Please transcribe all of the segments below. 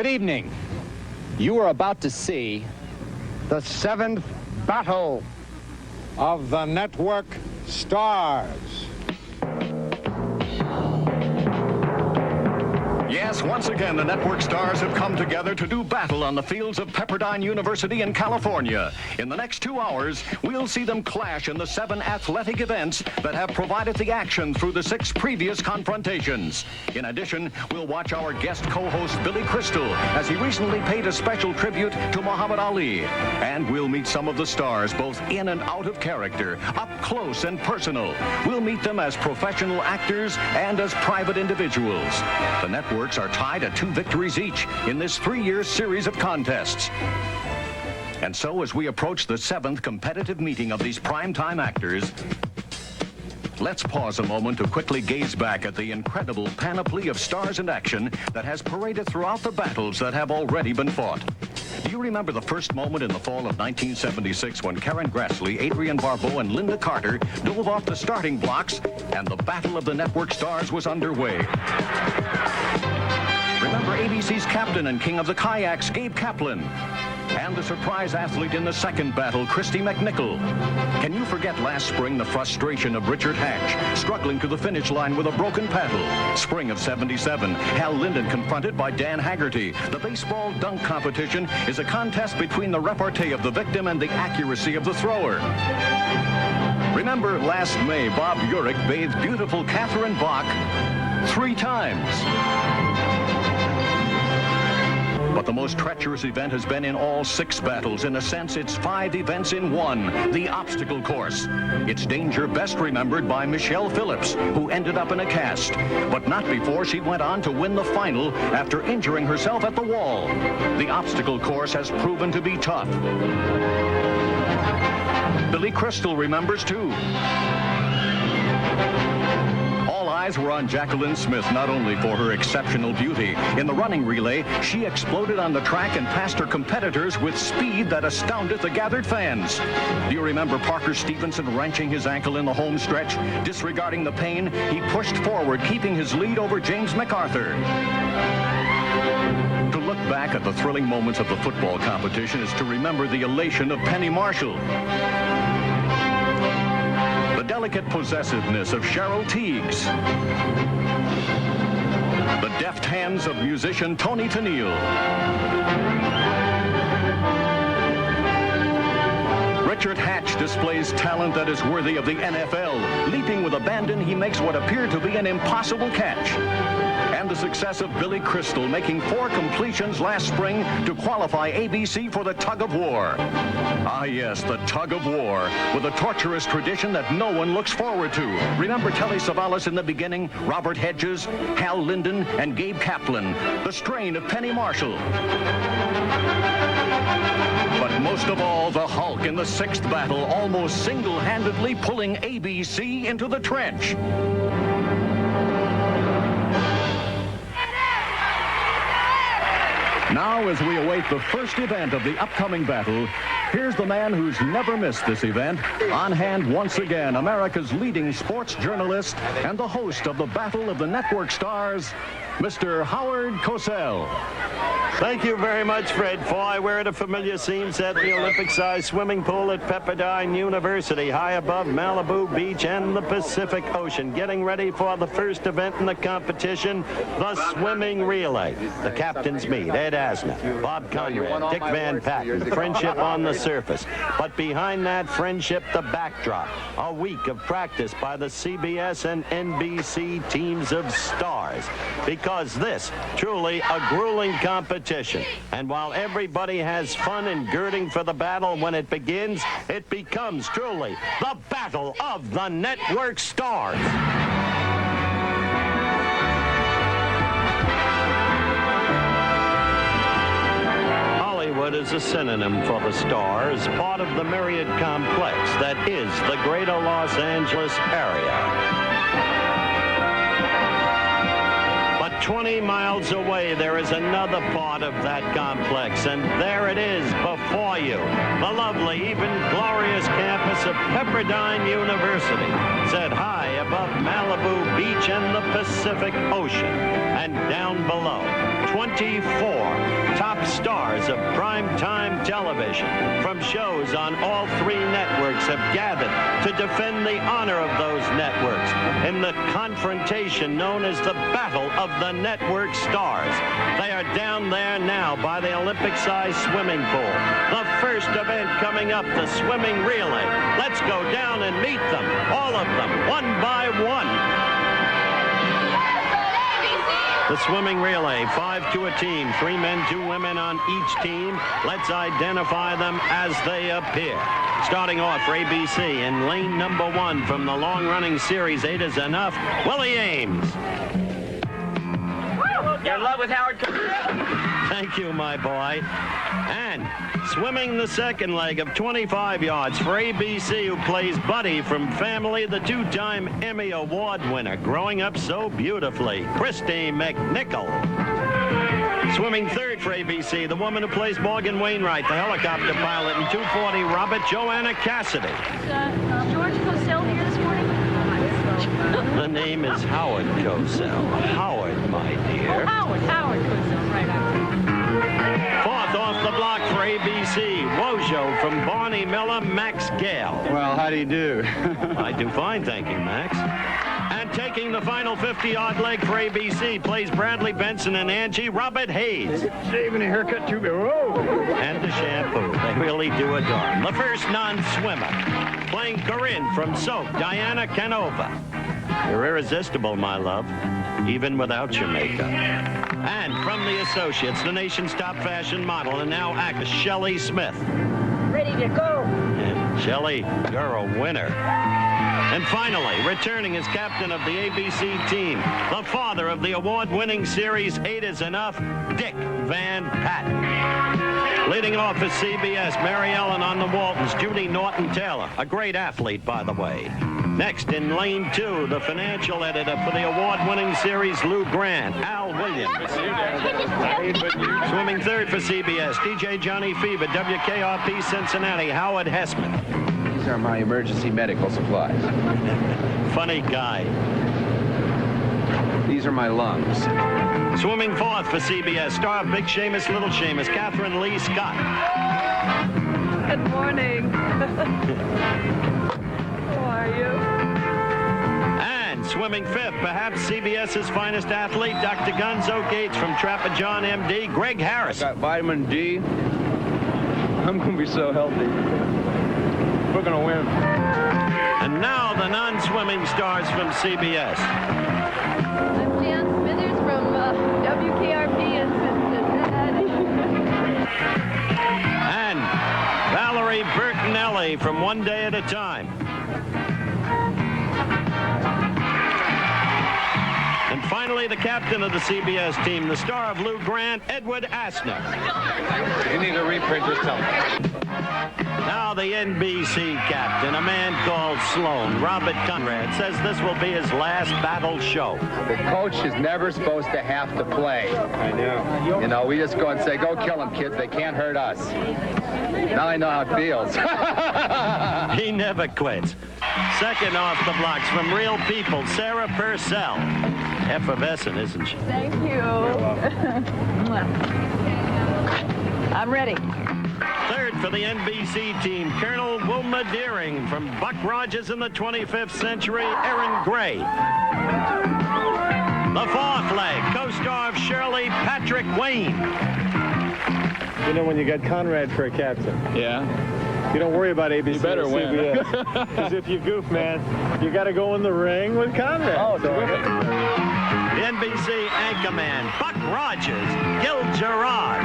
Good evening. You are about to see the 7th battle of the network stars. Yes, once again, the network stars have come together to do battle on the fields of Pepperdine University in California. In the next 2 hours, we'll see them clash in the 7 athletic events that have provided the action through the 6 previous confrontations. In addition, we'll watch our guest co-host Billy Crystal as he recently paid a special tribute to Muhammad Ali. And we'll meet some of the stars, both in and out of character, up close and personal. We'll meet them as professional actors and as private individuals. The network are tied at 2 victories each in this 3-year series of contests. And so as we approach the 7th competitive meeting of these primetime actors, let's pause a moment to quickly gaze back at the incredible panoply of stars and action that has paraded throughout the battles that have already been fought. Do you remember the first moment in the fall of 1976 when Karen Grassley, Adrienne Barbeau, and Linda Carter dove off the starting blocks and the battle of the network stars was underway? Remember ABC's captain and king of the kayaks, Gabe Kaplan, and the surprise athlete in the second battle, Kristy McNichol. Can you forget last spring the frustration of Richard Hatch struggling to the finish line with a broken paddle? Spring of '77, Hal Linden confronted by Dan Haggerty. The baseball dunk competition is a contest between the repartee of the victim and the accuracy of the thrower. Remember last May, Bob Urich bathed beautiful Kathryn Bach 3 times. But the most treacherous event has been in all 6 battles. In a sense, it's 5 events in one, the obstacle course. Its danger best remembered by Michelle Phillips, who ended up in a cast, but not before she went on to win the final after injuring herself at the wall. The obstacle course has proven to be tough. Billy Crystal remembers too. Eyes were on Jacqueline Smith, not only for her exceptional beauty. In the running relay, she exploded on the track and passed her competitors with speed that astounded the gathered fans. Do you remember Parker Stevenson wrenching his ankle in the home stretch? Disregarding the pain, he pushed forward, keeping his lead over James MacArthur. To look back at the thrilling moments of the football competition is to remember the elation of Penny Marshall, the delicate possessiveness of Cheryl Teagues, the deft hands of musician Tony Tennille, Richard Hatch displays talent that is worthy of the NFL. Leaping with abandon, he makes what appeared to be an impossible catch. And the success of Billy Crystal, making 4 completions last spring to qualify ABC for the tug of war. Ah, yes, the tug of war, with a torturous tradition that no one looks forward to. Remember Telly Savalas in the beginning, Robert Hedges, Hal Linden, and Gabe Kaplan, the strain of Penny Marshall. But most of all, the Hulk in the 6th battle, almost single-handedly pulling ABC into the trench. Now, as we await the first event of the upcoming battle, here's the man who's never missed this event. On hand once again, America's leading sports journalist and the host of the Battle of the Network Stars, Mr. Howard Cosell. Thank you very much, Fred. Boy, we're at a familiar scene set, the Olympic-sized swimming pool at Pepperdine University, high above Malibu Beach and the Pacific Ocean, getting ready for the first event in the competition, the swimming relay. The captains meet, Ed Asner, Bob Conrad, Dick Van Patten, friendship on the surface. But behind that friendship, the backdrop, a week of practice by the CBS and NBC teams of stars. Because this, truly a grueling competition. And while everybody has fun and girding for the battle, when it begins, it becomes truly the Battle of the Network Stars. Hollywood is a synonym for the stars, part of the myriad complex that is the greater Los Angeles area. 20 miles away, there is another part of that complex, and there it is before you. The lovely, even glorious campus of Pepperdine University, set high above Malibu Beach and the Pacific Ocean. And down below, 20 24 top stars of primetime television from shows on all 3 networks have gathered to defend the honor of those networks in the confrontation known as the Battle of the Network Stars. They are down there now by the Olympic-sized swimming pool. The first event coming up, the swimming relay. Let's go down and meet them, all of them, one by one. The swimming relay, 5 to a team, 3 men, 2 women on each team. Let's identify them as they appear. Starting off for ABC in lane number 1 from the long-running series 8 is Enough, Willie Aames. You're in love with Howard Cosell. Thank you, my boy. And swimming the second leg of 25 yards for ABC, who plays Buddy from Family, the 2-time Emmy Award winner, growing up so beautifully, Kristy McNichol. Swimming third for ABC, the woman who plays Morgan Wainwright, the helicopter pilot in 240 Robert, Joanna Cassidy. George Cosell here this morning? The name is Howard Cosell. Howard, my dear. Oh, Howard Cosell, right. Fourth off the block for ABC, Wojo from Barney Miller, Max Gail. Well, how do you do? I do fine, thank you, Max. And taking the final 50-yard leg for ABC, plays Bradley Benson and Angie, Robert Hayes. Shaving a haircut too big. Whoa! And the shampoo. They really do adore him. The first non-swimmer, playing Corinne from Soap, Diana Canova. You're irresistible, my love, even without your makeup. And from the Associates, the nation's top fashion model and now actress, Shelley Smith. Ready to go. And Shelley, you're a winner. And finally, returning as captain of the ABC team, the father of the award-winning series 8 is Enough, Dick Van Patten. Leading off is CBS, Mary Ellen on the Waltons, Judy Norton Taylor, a great athlete, by the way. Next in lane 2, the financial editor for the award-winning series, Lou Grant, Al Williams. Swimming third for CBS, DJ Johnny Fever, WKRP Cincinnati, Howard Hesseman. These are my emergency medical supplies. Funny guy. These are my lungs. Swimming fourth for CBS, star of Big Seamus, Little Seamus, Kathryn Lee Scott. Good morning. How are you? And swimming fifth, perhaps CBS's finest athlete, Dr. Gonzo Gates from Trapper John MD, Greg Harrison. Got vitamin D. I'm going to be so healthy. We're going to win. And now the non-swimming stars from CBS. I'm Jan Smithers from WKRP in Cincinnati. And Valerie Bertinelli from One Day at a Time. And finally, the captain of the CBS team, the star of Lou Grant, Edward Asner. You need a reprint, just tell me. Now the NBC captain, a man called Sloan, Robert Conrad, says this will be his last battle show. The coach is never supposed to have to play. I know. You know, we just go and say, go kill them, kids. They can't hurt us. Now I know how it feels. He never quits. Second off the blocks from Real People, Sarah Purcell. Effervescent, isn't she? Thank you. I'm ready. Third for the NBC team, Colonel Wilma Deering from Buck Rogers in the 25th Century, Erin Gray. The fourth leg, co-star of Shirley, Patrick Wayne. You know, when you got Conrad for a captain, Yeah. you don't worry about ABC. You better win. Because if you goof, man, you got to go in the ring with Conrad. Oh, So, The NBC anchorman, Buck Rogers, Gil Gerard.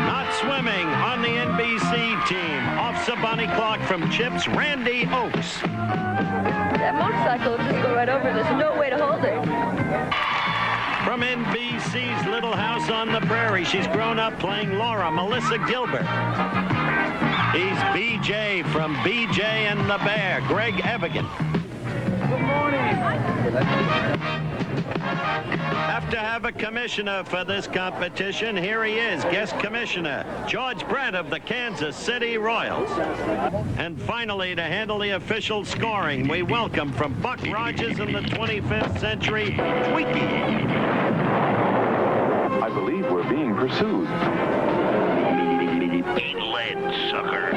Not swimming on the NBC team, Officer Bonnie Clark from Chips, Randi Oakes. That motorcycle will just go right over. There's no way to hold it. From NBC's Little House on the Prairie, she's grown up playing Laura, Melissa Gilbert. He's BJ from BJ and the Bear, Greg Evigan. good morning. Have to have a commissioner for this competition. Here he is, guest commissioner, George Brett of the Kansas City Royals. And finally, to handle the official scoring, we welcome from Buck Rogers in the 25th Century, Tweaky. believe we're being pursued. Eat lead, sucker.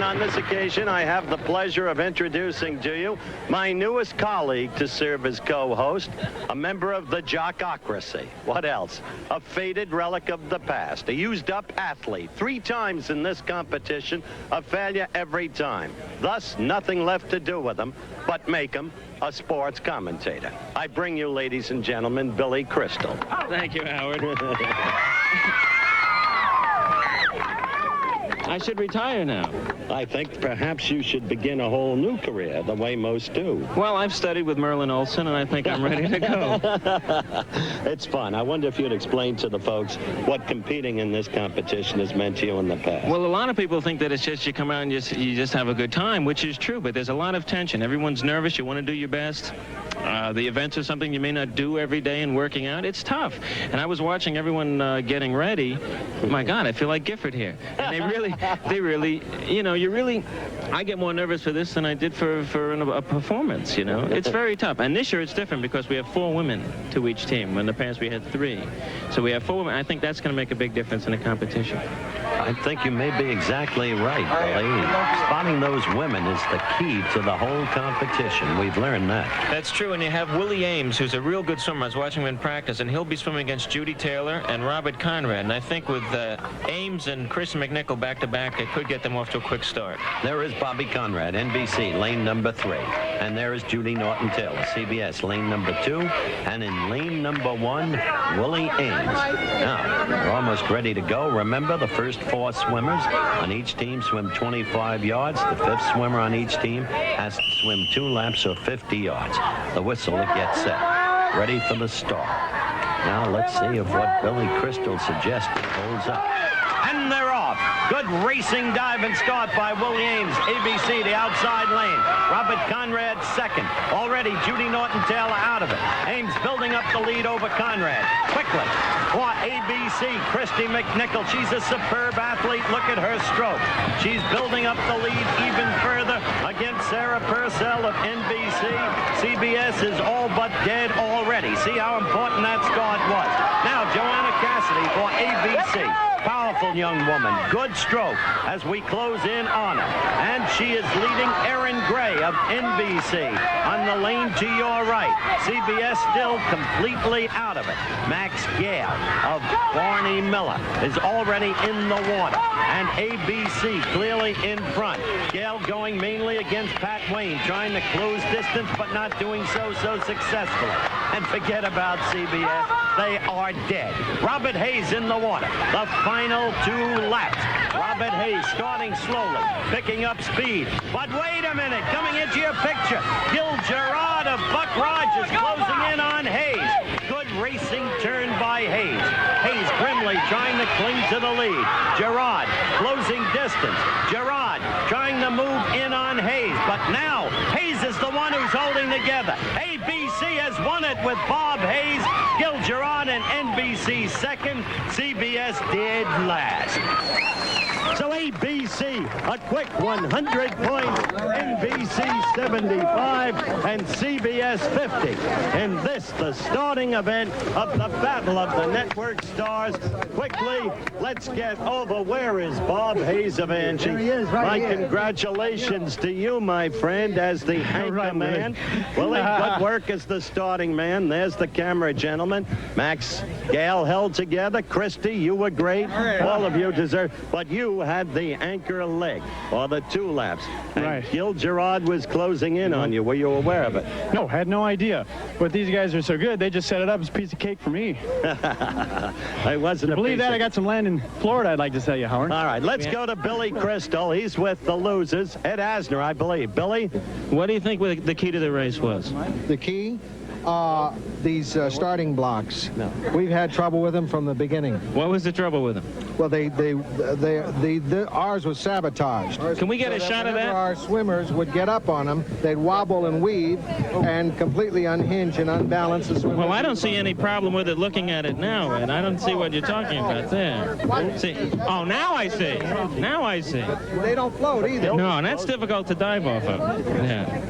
On this occasion, I have the pleasure of introducing to you my newest colleague to serve as co-host, a member of the Jockocracy. What else? A faded relic of the past, a used-up athlete. 3 times in this competition, a failure every time. Thus, nothing left to do with him but make him a sports commentator. I bring you, ladies and gentlemen, Billy Crystal. Thank you, Howard. I should retire now. I think perhaps you should begin a whole new career, the way most do. Well, I've studied with Merlin Olsen, and I think I'm ready to go. It's fun. I wonder if you'd explain to the folks what competing in this competition has meant to you in the past. Well, a lot of people think that it's just you come out and you just have a good time, which is true, but there's a lot of tension. Everyone's nervous. You want to do your best. The events are something you may not do every day, and working out, it's tough. And I was watching everyone getting ready. My God, I feel like Gifford here. And they really, you know, I get more nervous for this than I did for a performance, you know. It's very tough. And this year it's different because we have 4 women to each team. In the past we had 3. So we have 4 women. I think that's going to make a big difference in the competition. I think you may be exactly right, Billy. Spotting those women is the key to the whole competition. We've learned that. That's true, and you have Willie Aames, who's a real good swimmer. I was watching him in practice, and he'll be swimming against Judy Taylor and Robert Conrad. And I think with Aames and Kristy McNichol back-to-back, it could get them off to a quick start. There is Bobby Conrad, NBC, lane number 3. And there is Judy Norton Taylor, CBS, lane number 2. And in lane number 1, Willie Aames. Now, we're almost ready to go. Remember, the first 4 swimmers on each team swim 25 yards. The 5th swimmer on each team has to swim 2 laps or 50 yards. The whistle gets set. Ready for the start. Now let's see if what Billy Crystal suggested holds up. And they're off. Good racing dive and start by Willie Aames. ABC, the outside lane. Robert Conrad second. Already Judy Norton Taylor out of it. Aames building up the lead over Conrad. Quickly for ABC, Kristy McNichol. She's a superb athlete. Look at her stroke. She's building up the lead even further against Sarah Purcell of NBC. CBS is all but dead already. See how important that start was. Now Joanna Cassidy for ABC. Powerful young woman. Good stroke as we close in on her. And she is leading Erin Gray of NBC on the lane to your right. CBS still completely out of it. Max Gail of Barney Miller is already in the water. And ABC clearly in front. Gail going mainly against Pat Wayne, trying to close distance, but not doing so successfully. And forget about CBS. They are dead. Robert Hayes in the water. The final 2 laps. Robert Hayes starting slowly, picking up speed. But wait a minute, coming into your picture, Gil Gerard of Buck Rogers closing in on Hayes. Good racing turn by Hayes. Hayes grimly trying to cling to the lead. Gerard closing distance. Gerard trying to move in on Hayes, but now Hayes is the one who's holding together. ABC has won it with Bob Hayes, Gil Gerard, and NBC second, CBS dead last. So ABC, a quick 100 points, NBC 75, and CBS 50. And this, the starting event of the Battle of the Network Stars. Quickly, let's get over. Where is Bob Hayes of Angie? There he is, right here. My congratulations to you, my friend, as the anchor man. Willie, good work as the starting man. There's the camera gentleman. Max, Gail held together. Kristy, you were great. All of you deserve. But you had the anchor leg, or the 2 laps. And right. Gil Gerard was closing in on you. Were you aware of it? No, had no idea. But these guys are so good, they just set it up as a piece of cake for me. I wasn't a believe that. I got some land in Florida, I'd like to tell you, Howard. All right, let's go to Billy Crystal. He's with the losers. Ed Asner, I believe. Billy? What do you think the key to the race was? The key? these starting blocks. No. We've had trouble with them from the beginning. What was the trouble with them? Well, ours was sabotaged. Can we get a shot of that? Our swimmers would get up on them, they'd wobble and weave and completely unhinge and unbalance the swim. Well, I don't see any problem with it looking at it now, and I don't see what you're talking about there. See? Oh, now I see. Now I see. They don't float either. No, and that's difficult to dive off of. Yeah.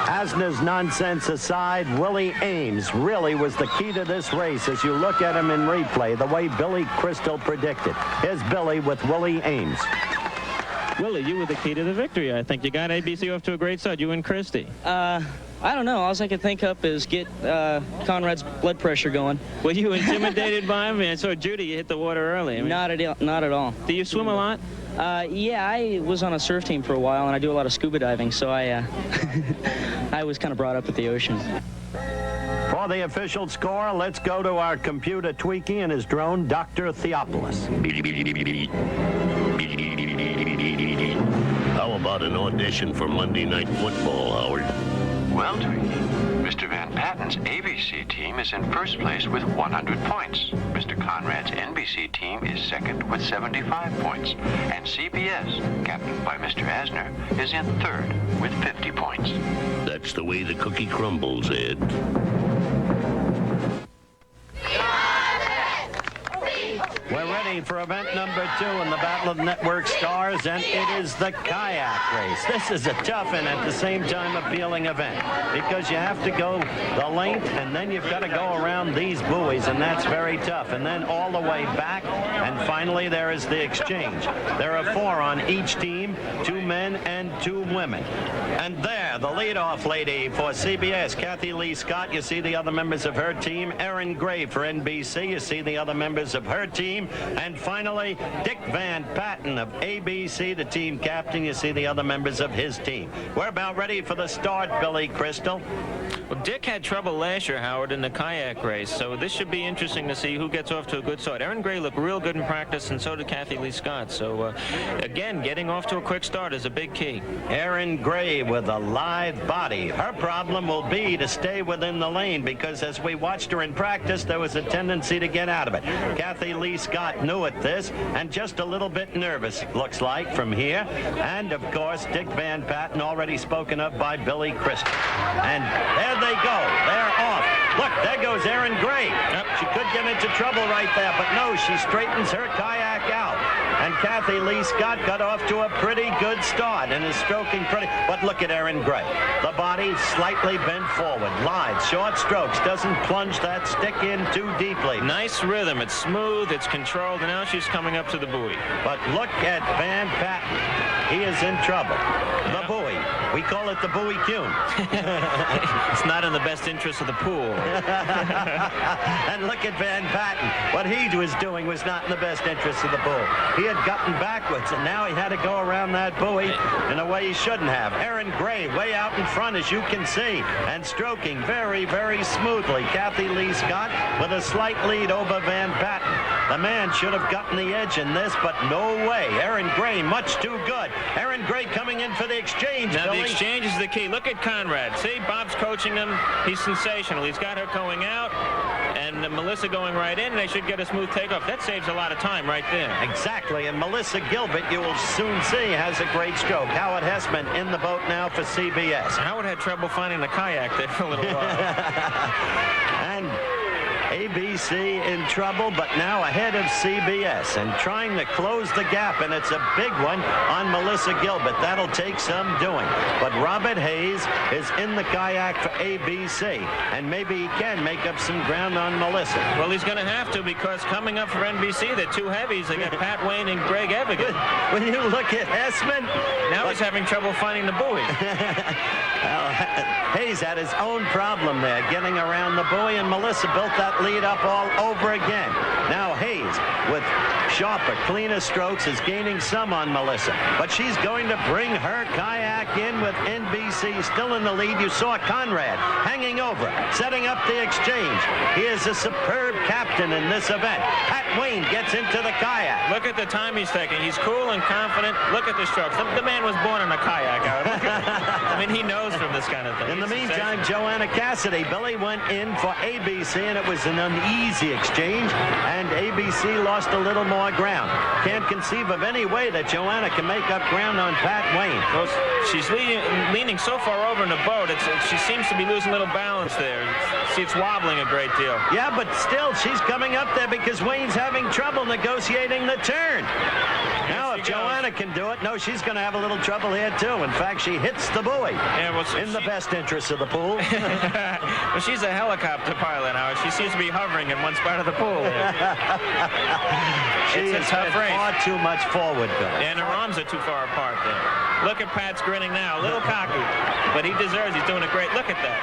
Asner's nonsense aside, Willie Aames really was the key to this race as you look at him in replay, the way Billy Crystal predicted. Here's Billy with Willie Aames. Willie, you were the key to the victory. I think you got ABC off to a great start. You and Kristy. I don't know. All I can think of is get Conrad's blood pressure going. Were you intimidated by him? I saw Judy hit the water early. I mean, not at all. Do you swim a lot? Yeah, I was on a surf team for a while, and I do a lot of scuba diving, so I I was kind of brought up at the ocean. For the official score, let's go to our computer tweaky and his drone, Dr. Theopolis. How about an audition for Monday Night Football, Howard? Well, Tweaky, Mr. Van Patten's ABC team is in first place with 100 points. Mr. Conrad's NBC team is second with 75 points. And CBS, captained by Mr. Asner, is in third with 50 points. That's the way the cookie crumbles, Ed. We're ready for event number 2 in the Battle of Network Stars, and it is the kayak race. This is a tough and at the same time appealing event because you have to go the length and then you've got to go around these buoys, and that's very tough, and then all the way back, and finally there is the exchange. There are 4 on each team, 2 men and 2 women. And there, the leadoff lady for CBS, Kathy Lee Scott. You see the other members of her team. Erin Gray for NBC. You see the other members of her team. And finally, Dick Van Patten of ABC, the team captain. You see the other members of his team. We're about ready for the start, Billy Crystal. Well, Dick had trouble last year, Howard, in the kayak race, so this should be interesting to see who gets off to a good start. Erin Gray looked real good in practice, and so did Kathy Lee Scott. So, again, getting off to a quick start is a big key. Erin Gray with a lithe body. Her problem will be to stay within the lane because as we watched her in practice, there was a tendency to get out of it. Kathy Lee Scott knew at this and just a little bit nervous, looks like, from here. And, of course, Dick Van Patten, already spoken of by Billy Crystal. And there they go. They're off. Look, there goes Erin Gray. Yep. She could get into trouble right there, but no, she straightens her kayak out. And Kathy Lee Scott got off to a pretty good start and is stroking pretty. But look at Erin Gray. The body slightly bent forward. Lithe, short strokes. Doesn't plunge that stick in too deeply. Nice rhythm. It's smooth. It's controlled. And now she's coming up to the buoy. But look at Van Patten. He is in trouble. The buoy. We call it the buoy cune. It's not in the best interest of the pool. And look at Van Patten. What he was doing was not in the best interest of the pool. He had gotten backwards, and now he had to go around that buoy in a way he shouldn't have. Erin Gray way out in front, as you can see, and stroking very, very smoothly. Kathy Lee Scott with a slight lead over Van Patten. The man should have gotten the edge in this, but no way. Erin Gray much too good. Erin Gray coming in for the exchange. Now, Billy. the exchange is the key. Look at Conrad. See, Bob's coaching him. He's sensational. He's got her going out, and Melissa going right in, and they should get a smooth takeoff. That saves a lot of time right there. Exactly, and Melissa Gilbert, you will soon see, has a great stroke. Howard Hesseman in the boat now for CBS. Howard had trouble finding the kayak there for a little while. And ABC in trouble, but now ahead of CBS and trying to close the gap, and it's a big one on Melissa Gilbert. That'll take some doing. But Robert Hayes is in the kayak for ABC, and maybe he can make up some ground on Melissa. Well, he's going to have to, because coming up for NBC, they're two heavies. They got Pat Wayne and Greg Evigan. When you look at Hesseman, now he's having trouble finding the buoy. Well, Hayes had his own problem there, getting around the buoy, and Melissa built that lead up all over again. Now Hayes with sharper, cleaner strokes is gaining some on Melissa. But she's going to bring her kayak in with NBC still in the lead. You saw Conrad hanging over, setting up the exchange. He is a superb captain in this event. Pat Wayne gets into the kayak. Look at the time he's taking. He's cool and confident. Look at the strokes. The man was born in a kayak. I mean, he knows from this kind of thing. In the meantime, Joanna Cassidy, Billy went in for ABC, and it was an uneasy exchange, and ABC lost a little more ground. Can't conceive of any way that Joanna can make up ground on Pat Wayne. Well, she's leaning so far over in the boat, she seems to be losing a little balance there. See, it's wobbling a great deal. Yeah, but still, she's coming up there because Wayne's having trouble negotiating the turn. Now, if Joanna can do it, no, she's going to have a little trouble here, too. In fact, she hits the buoy. Yeah, well, in the best interest of the pool. Well, she's a helicopter pilot now. She seems to be hovering in one spot of the pool. She is far too much forward, Bill. And her arms are too far apart there. Look at Pat's grinning now. A little cocky, but he deserves. He's doing a great. Look at that.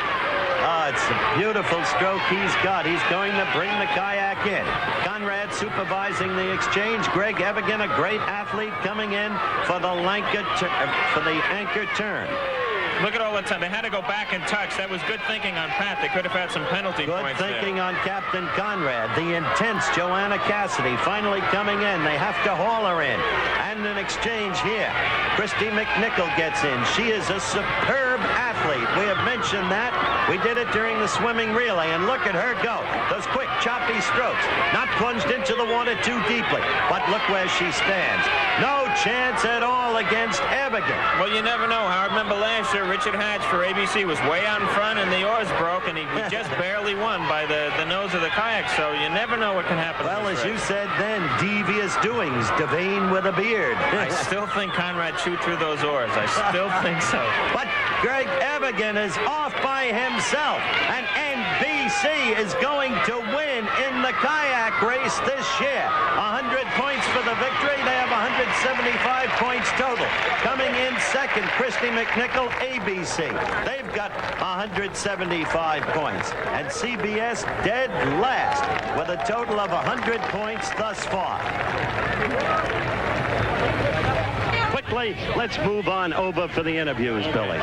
Oh, it's a beautiful stroke he's got. He's going to bring the kayak in. Conrad supervising the exchange. Greg Evigan, a great athlete, coming in for the anchor turn. Look at all the time. They had to go back and touch. That was good thinking on Pat. They could have had some penalty points there. Good thinking on Captain Conrad. The intense Joanna Cassidy finally coming in. They have to haul her in. And an exchange here. Kristy McNichol gets in. She is a superb athlete. We have mentioned that. We did it during the swimming relay. And look at her go. Those quick, choppy strokes. Not plunged into the water too deeply. But look where she stands. No chance at all against Evigan. Well, you never know. I remember last year, Richard Hatch for ABC was way out in front, and the oars broke, and he just barely won by the nose of the kayak. So you never know what can happen. Well, as you said then, devious doings, Devane with a beard. I still think Conrad chewed through those oars. I still think so. But Greg Evigan is off by himself, and NBC is going to win in the kayak race this year. 100 points for the victory. They have 175 points total. Coming in second, Kristy McNichol, ABC. They've got 175 points. And CBS dead last with a total of 100 points thus far. Quickly, let's move on over for the interviews, Billy.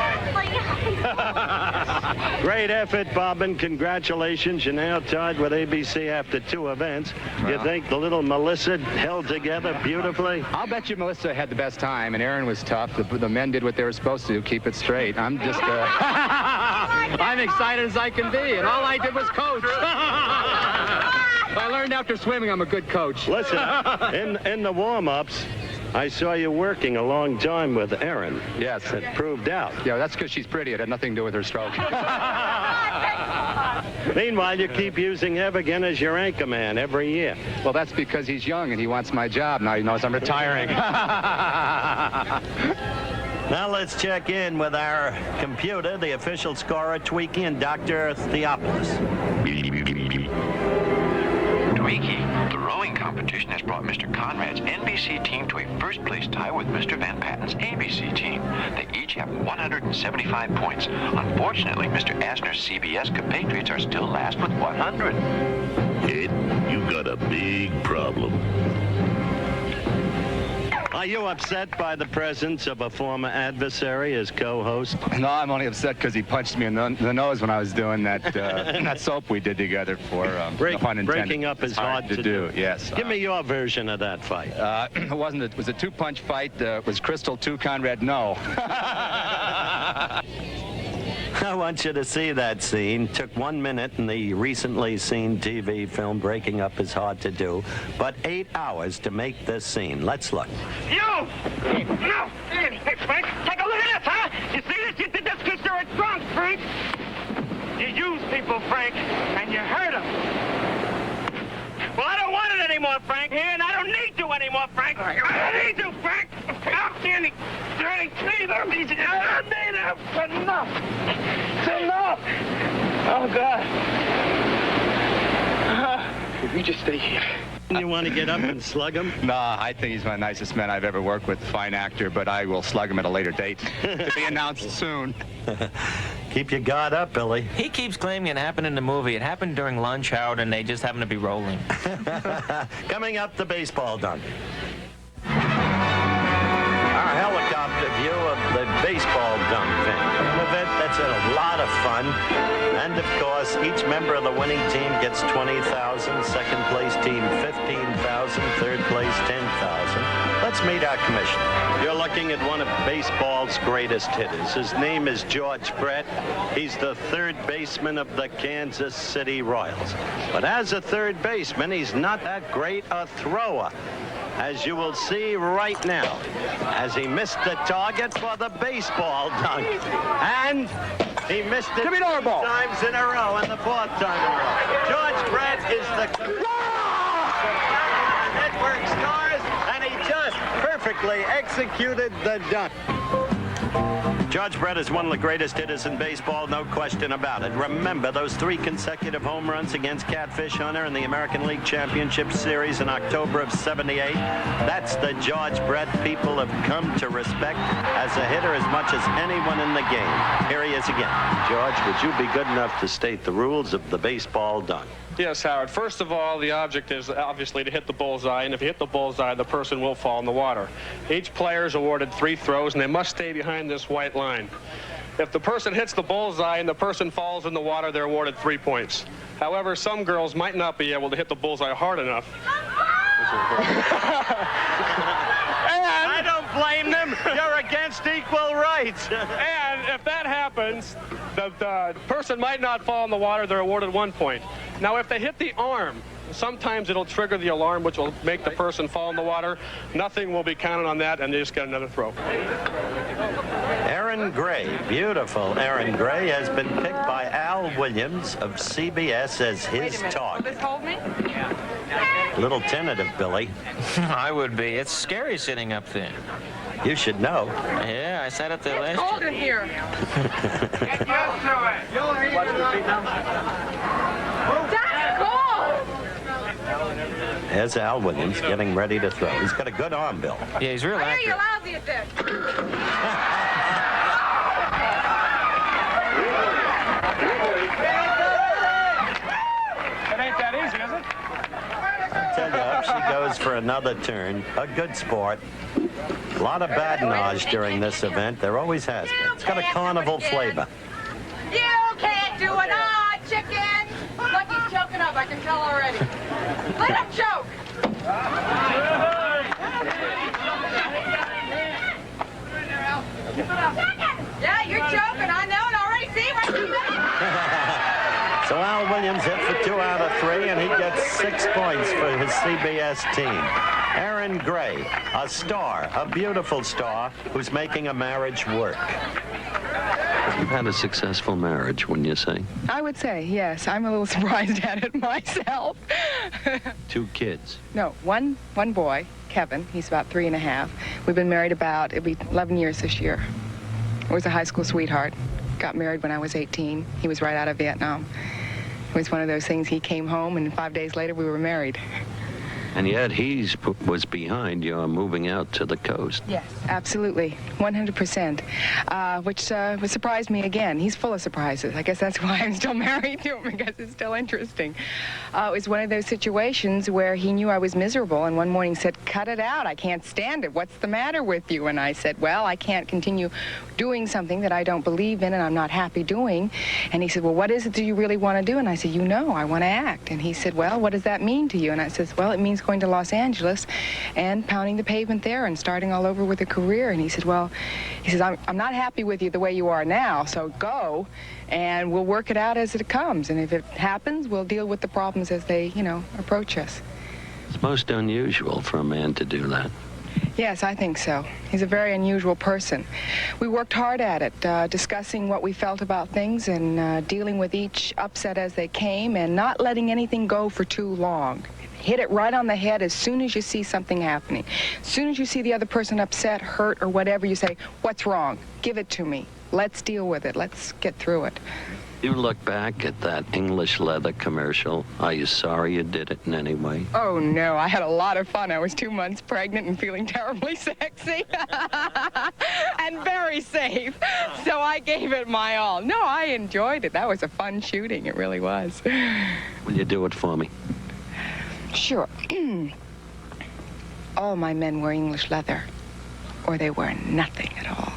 Great effort, Bob, and congratulations. You're now tied with ABC after 2 events. You think the little Melissa held together beautifully? I'll bet you Melissa had the best time, and Erin was tough. The men did what they were supposed to do, keep it straight. I'm just, I'm excited as I can be, and all I did was coach. I learned after swimming I'm a good coach. Listen, in the warm-ups, I saw you working a long time with Erin. Yes. It proved out. Yeah, that's because she's pretty. It had nothing to do with her stroke. Meanwhile, you keep using Evigan as your anchor man every year. Well, that's because he's young and he wants my job. Now he knows I'm retiring. Now let's check in with our computer, the official scorer, Tweaky, and Dr. Theopolis. Tweaky, the rowing competition has brought Mr. Conrad's NBC team to a first-place tie with Mr. Van Patten's ABC team. They each have 175 points. Unfortunately, Mr. Asner's CBS compatriots are still last with 100. Kid, you got a big problem. Are you upset by the presence of a former adversary as co-host? No, I'm only upset because he punched me in the nose when I was doing that that soap we did together for pun intended. Breaking up is hard to do. Yes. Give me your version of that fight. It was a 2-punch fight. It was Crystal 2, Conrad no. I want you to see that scene. Took 1 minute in the recently seen TV film Breaking Up is Hard to Do, but 8 hours to make this scene. Let's look. You! No! Hey, Frank, take a look at this, huh? You see this? You did this because you're a drunk, Frank. You use people, Frank, and you hurt them. Well, I don't want it anymore, Frank, here, and I don't need you anymore, Frank. I don't need you, Frank. I don't see any dirty teeth. I don't need you. I don't need it. It's enough. It's enough. Oh, God. If you just stay here. You want to get up and slug him? Nah, I think he's one of the nicest men I've ever worked with. Fine actor, but I will slug him at a later date. To be announced soon. Keep your guard up, Billy. He keeps claiming it happened in the movie. It happened during lunch, Howard, and they just happened to be rolling. Coming up, the baseball dunk. Our helicopter view of the baseball dunk thing. An event that's a lot of fun. And, of course, each member of the winning team gets $20,000, second place team $15,000, third place $10,000. Let's meet our commissioner. You're looking at one of baseball's greatest hitters. His name is George Brett. He's the third baseman of the Kansas City Royals. But as a third baseman, he's not that great a thrower, as you will see right now, as he missed the target for the baseball dunk. And he missed it 3 times in a row, and the 4th time in a row. George Brett is the network stars, and he just perfectly executed the dunk. George Brett is one of the greatest hitters in baseball, no question about it. Remember those 3 consecutive home runs against Catfish Hunter in the American League Championship Series in October of '78? That's the George Brett people have come to respect as a hitter as much as anyone in the game. Here he is again. George, would you be good enough to state the rules of the baseball dunk? Yes, Howard. First of all, the object is obviously to hit the bullseye, and if you hit the bullseye, the person will fall in the water. Each player is awarded 3 throws, and they must stay behind this white line. If the person hits the bullseye and the person falls in the water, they're awarded 3 points. However, some girls might not be able to hit the bullseye hard enough. I don't blame them. You're against equal rights. And if that happens, the person might not fall in the water. They're awarded 1 point. Now, if they hit the arm, sometimes it'll trigger the alarm, which will make the person fall in the water. Nothing will be counted on that, and they just get another throw. Erin Gray, beautiful Erin Gray, has been picked by Al Williams of CBS as his target. Will this hold me? A little tentative, Billy. I would be. It's scary sitting up there. You should know. Yeah, I sat up there last It's cold in here. Get used to it. That's cold. There's Al Williams getting ready to throw. He's got a good arm, Bill. Yeah, he's real I hear accurate. you're lousy at this. It ain't that easy, is it? I tell you, up she goes for another turn. A good sport. A lot of badinage during this event. There always has been. It's got a carnival flavor. You can't do it. Ah, chicken. Lucky's choking up. I can tell already. Let him choke. Yeah, you're choking. I know it already. See, right there. So Al Williams hit for 2 out of 3, and he gets 6 points for his CBS team. Erin Gray, a star, a beautiful star, who's making a marriage work. You've had a successful marriage, wouldn't you say? I would say, yes. I'm a little surprised at it myself. 2 kids. No, one boy, Kevin. He's about 3.5. We've been married it'll be 11 years this year. I was a high school sweetheart. Got married when I was 18. He was right out of Vietnam. It was one of those things. He came home, and 5 days later, we were married. And yet he was behind you moving out to the coast. Yes, absolutely, 100%, which surprised me again. He's full of surprises. I guess that's why I'm still married to him, because it's still interesting. It was one of those situations where he knew I was miserable, and one morning said, "Cut it out. I can't stand it. What's the matter with you?" And I said, "Well, I can't continue doing something that I don't believe in and I'm not happy doing." And he said, "Well, what is it do you really want to do?" And I said, "You know, I want to act." And he said, "Well, what does that mean to you?" And I said, "Well, it means going to Los Angeles and pounding the pavement there and starting all over with a career." And he said, "Well," he says, I'm not happy with you the way you are now, so go and we'll work it out as it comes. And if it happens, we'll deal with the problems as they, approach us." It's most unusual for a man to do that. Yes, I think so. He's a very unusual person. We worked hard at it, discussing what we felt about things and dealing with each upset as they came and not letting anything go for too long. Hit it right on the head as soon as you see something happening. As soon as you see the other person upset, hurt, or whatever, you say, "What's wrong? Give it to me. Let's deal with it. Let's get through it." You look back at that English leather commercial. Are you sorry you did it in any way? Oh, no, I had a lot of fun. I was 2 months pregnant and feeling terribly sexy and very safe. So I gave it my all. No, I enjoyed it. That was a fun shooting. It really was. Will you do it for me? Sure. All my men were English leather, or they were nothing at all.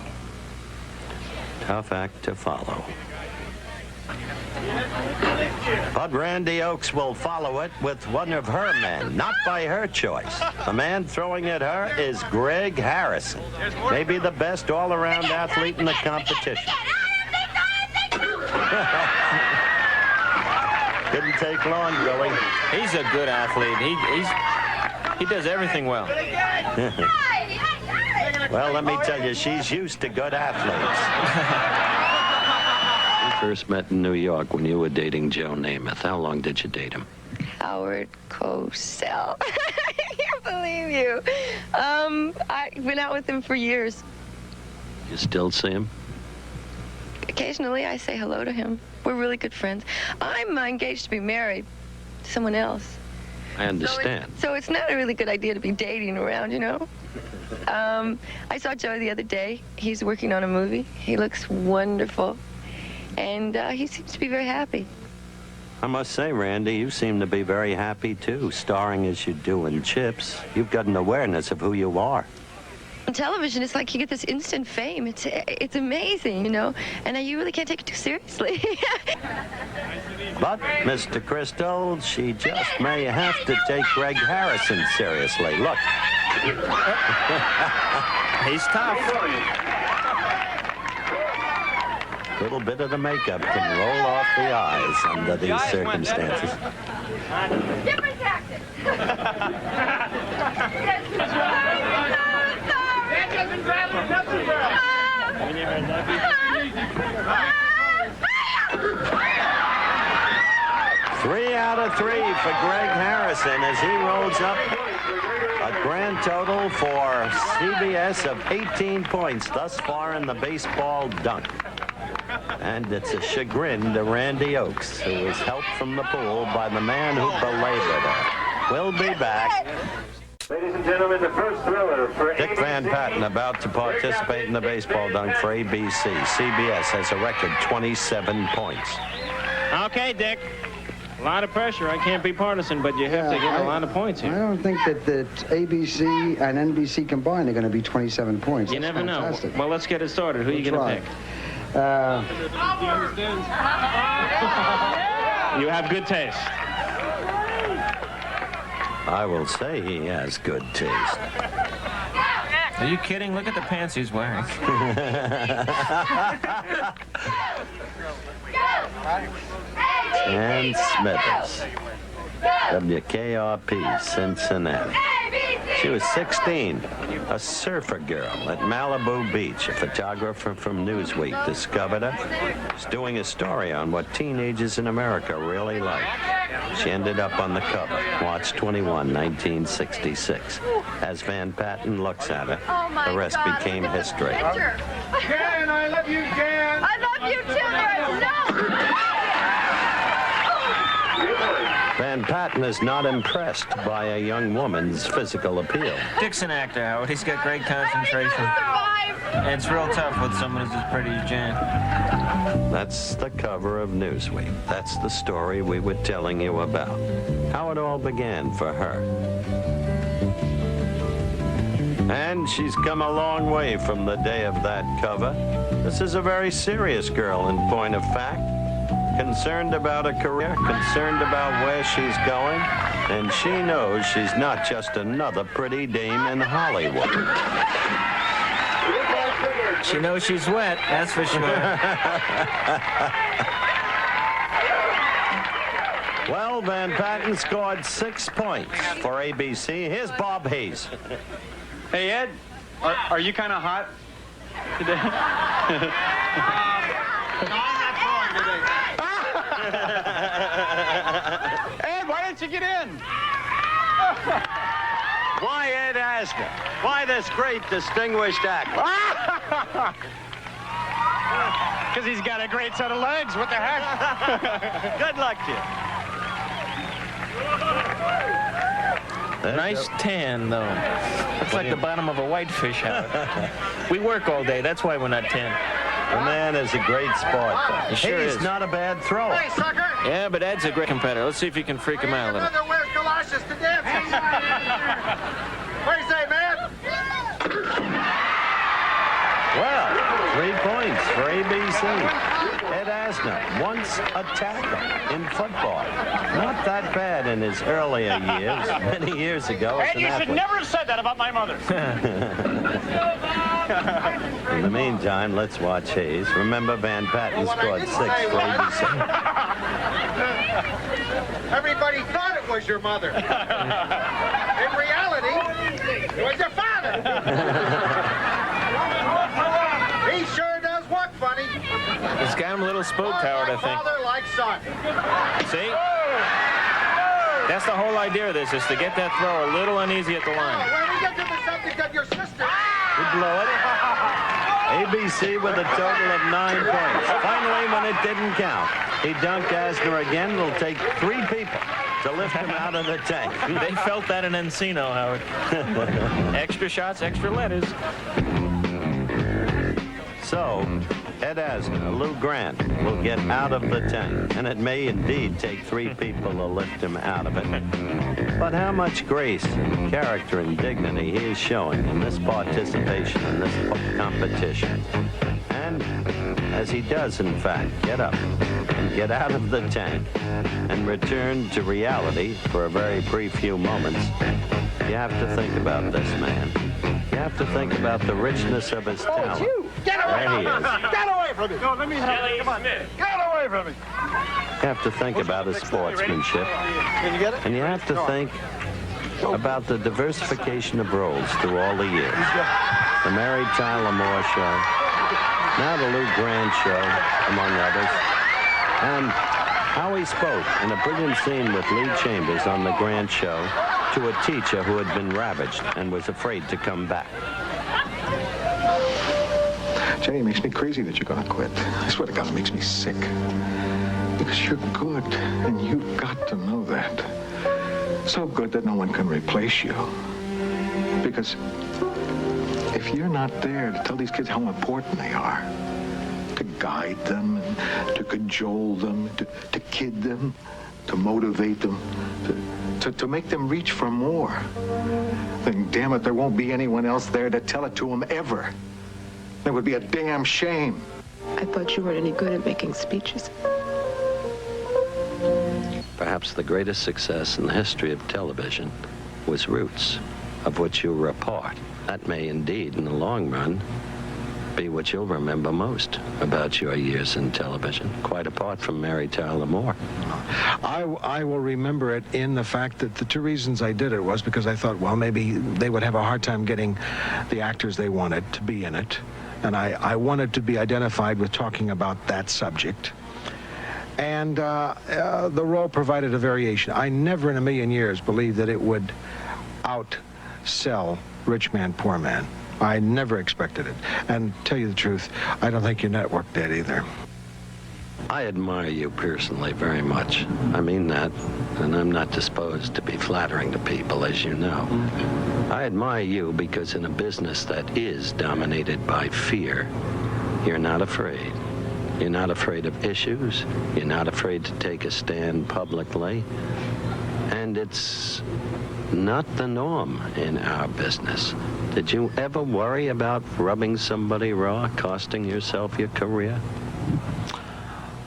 Tough act to follow. But Randi Oakes will follow it with one of her men, not by her choice. The man throwing at her is Greg Harrison, maybe the best all-around athlete in the competition. Didn't take long, Billy. He's a good athlete. He does everything well. Well, let me tell you, she's used to good athletes. First met in New York when you were dating Joe Namath. How long did you date him? Howard Cosell. I can't believe you. I've been out with him for years. You still see him? Occasionally, I say hello to him. We're really good friends. I'm engaged to be married to someone else. I understand. So it's not a really good idea to be dating around, you know? I saw Joe the other day. He's working on a movie. He looks wonderful. And he seems to be very happy. I must say, Randi, you seem to be very happy, too, starring as you do in Chips. You've got an awareness of who you are. On television, it's like you get this instant fame. It's amazing, you know? And you really can't take it too seriously. But, Mr. Crystal, she just may have to take Greg Harrison seriously. Look. He's tough. A little bit of the makeup can roll off the eyes under these circumstances. Different tactic. Three out of three for Greg Harrison as he rolls up a grand total for CBS of 18 points thus far in the baseball dunk. And it's a chagrin to Randi Oakes, who was helped from the pool by the man who belabored her. We'll be back. Ladies and gentlemen, the first thriller for Dick Van Patten about to participate in the baseball dunk for ABC. CBS has a record 27 points. Okay, Dick. A lot of pressure. I can't be partisan, but you have to get a lot of points here. I don't think that ABC and NBC combined are going to be 27 points. You That's never fantastic. know. Well, let's get it started. Who are you going to pick? You have good taste. I will say he has good taste. Are you kidding? Look at the pants he's wearing. And Smithers, WKRP, Cincinnati. She was 16, a surfer girl at Malibu Beach. A photographer from Newsweek discovered her. She's doing a story on what teenagers in America really like. She ended up on the cover, March 21, 1966. As Van Patten looks at her, the rest became history. Jan, I love you, Jan. I love you too. Van Patten is not impressed by a young woman's physical appeal. Dick's an actor, Howard. He's got great concentration. And it's real tough with someone who's as pretty as Jan. That's the cover of Newsweek. That's the story we were telling you about. How it all began for her. And she's come a long way from the day of that cover. This is a very serious girl, in point of fact. Concerned about a career, concerned about where she's going, and she knows she's not just another pretty dame in Hollywood. She knows she's wet, that's for sure. Well, Van Patten scored 6 points for ABC. Here's Bob Hayes. Hey, Ed, are you kind of hot today? Ed, why didn't you get in? Why Ed Asner? Why this great distinguished actor? Because he's got a great set of legs. What the heck? Good luck to you. Nice tan, though. Looks like the bottom of a whitefish, Howard. We work all day. That's why we're not tan. The man is a great sport, though. He sure He's is. not a bad thrower. Hey, sucker! Yeah, but Ed's a great competitor. Let's see if you can freak him out a little. Brother wears galoshes to dance. What do you say, man? Well, 3 points for ABC. Ed Asner, once a tackle in football. Not that bad in his earlier years, many years ago. And you should never have said that about my mother. In the meantime, let's watch Hayes. Remember, Van Patten scored 6 for ABC. Everybody thought it was your mother. In reality, it was your father. He sure does walk funny. He's got him a little spooked, Howard, I think. Father like son. See? That's the whole idea of this, is to get that throw a little uneasy at the line. When we get to the subject of your sister... He blew it. ABC with a total of 9 points. Finally, when it didn't count, he dunked Asner again. It'll take 3 people to lift him out of the tank. They felt that in Encino, Howard. Extra shots, extra letters. So, Ed Asner, Lou Grant, will get out of the tank, and it may indeed take 3 people to lift him out of it. But how much grace and character and dignity he is showing in this participation in this competition. And as he does, in fact, get up and get out of the tank and return to reality for a very brief few moments, you have to think about this man. You have to think about the richness of his talent. You! Get away! There he is. Get away from me! No, let me have it. Come on. Get away from me. You have to think about his sportsmanship. Can you get it? And you have to think about the diversification of roles through all the years. The Mary Tyler Moore Show, now the Lou Grant Show, among others, and how he spoke in a brilliant scene with Lee Chambers on the Grant Show to a teacher who had been ravaged and was afraid to come back. Jenny, it makes me crazy that you're gonna quit. I swear to God, it makes me sick. Because you're good, and you've got to know that. So good that no one can replace you. Because if you're not there to tell these kids how important they are, to guide them, and to cajole them, to kid them, to motivate them, to make them reach for more, then damn it, there won't be anyone else there to tell it to them ever. That would be a damn shame. I thought you weren't any good at making speeches. Perhaps the greatest success in the history of television was Roots, of which you were a part. That may indeed, in the long run, be what you'll remember most about your years in television, quite apart from Mary Tyler Moore. I will remember it in the fact that the 2 reasons I did it was because I thought, well, maybe they would have a hard time getting the actors they wanted to be in it. And I wanted to be identified with talking about that subject. And the role provided a variation. I never in a million years believed that it would outsell Rich Man, Poor Man. I never expected it. And tell you the truth, I don't think your network did either. I admire you personally very much. I mean that, and I'm not disposed to be flattering to people, as you know. I admire you because in a business that is dominated by fear, you're not afraid. You're not afraid of issues. You're not afraid to take a stand publicly. And it's not the norm in our business. Did you ever worry about rubbing somebody raw, costing yourself your career?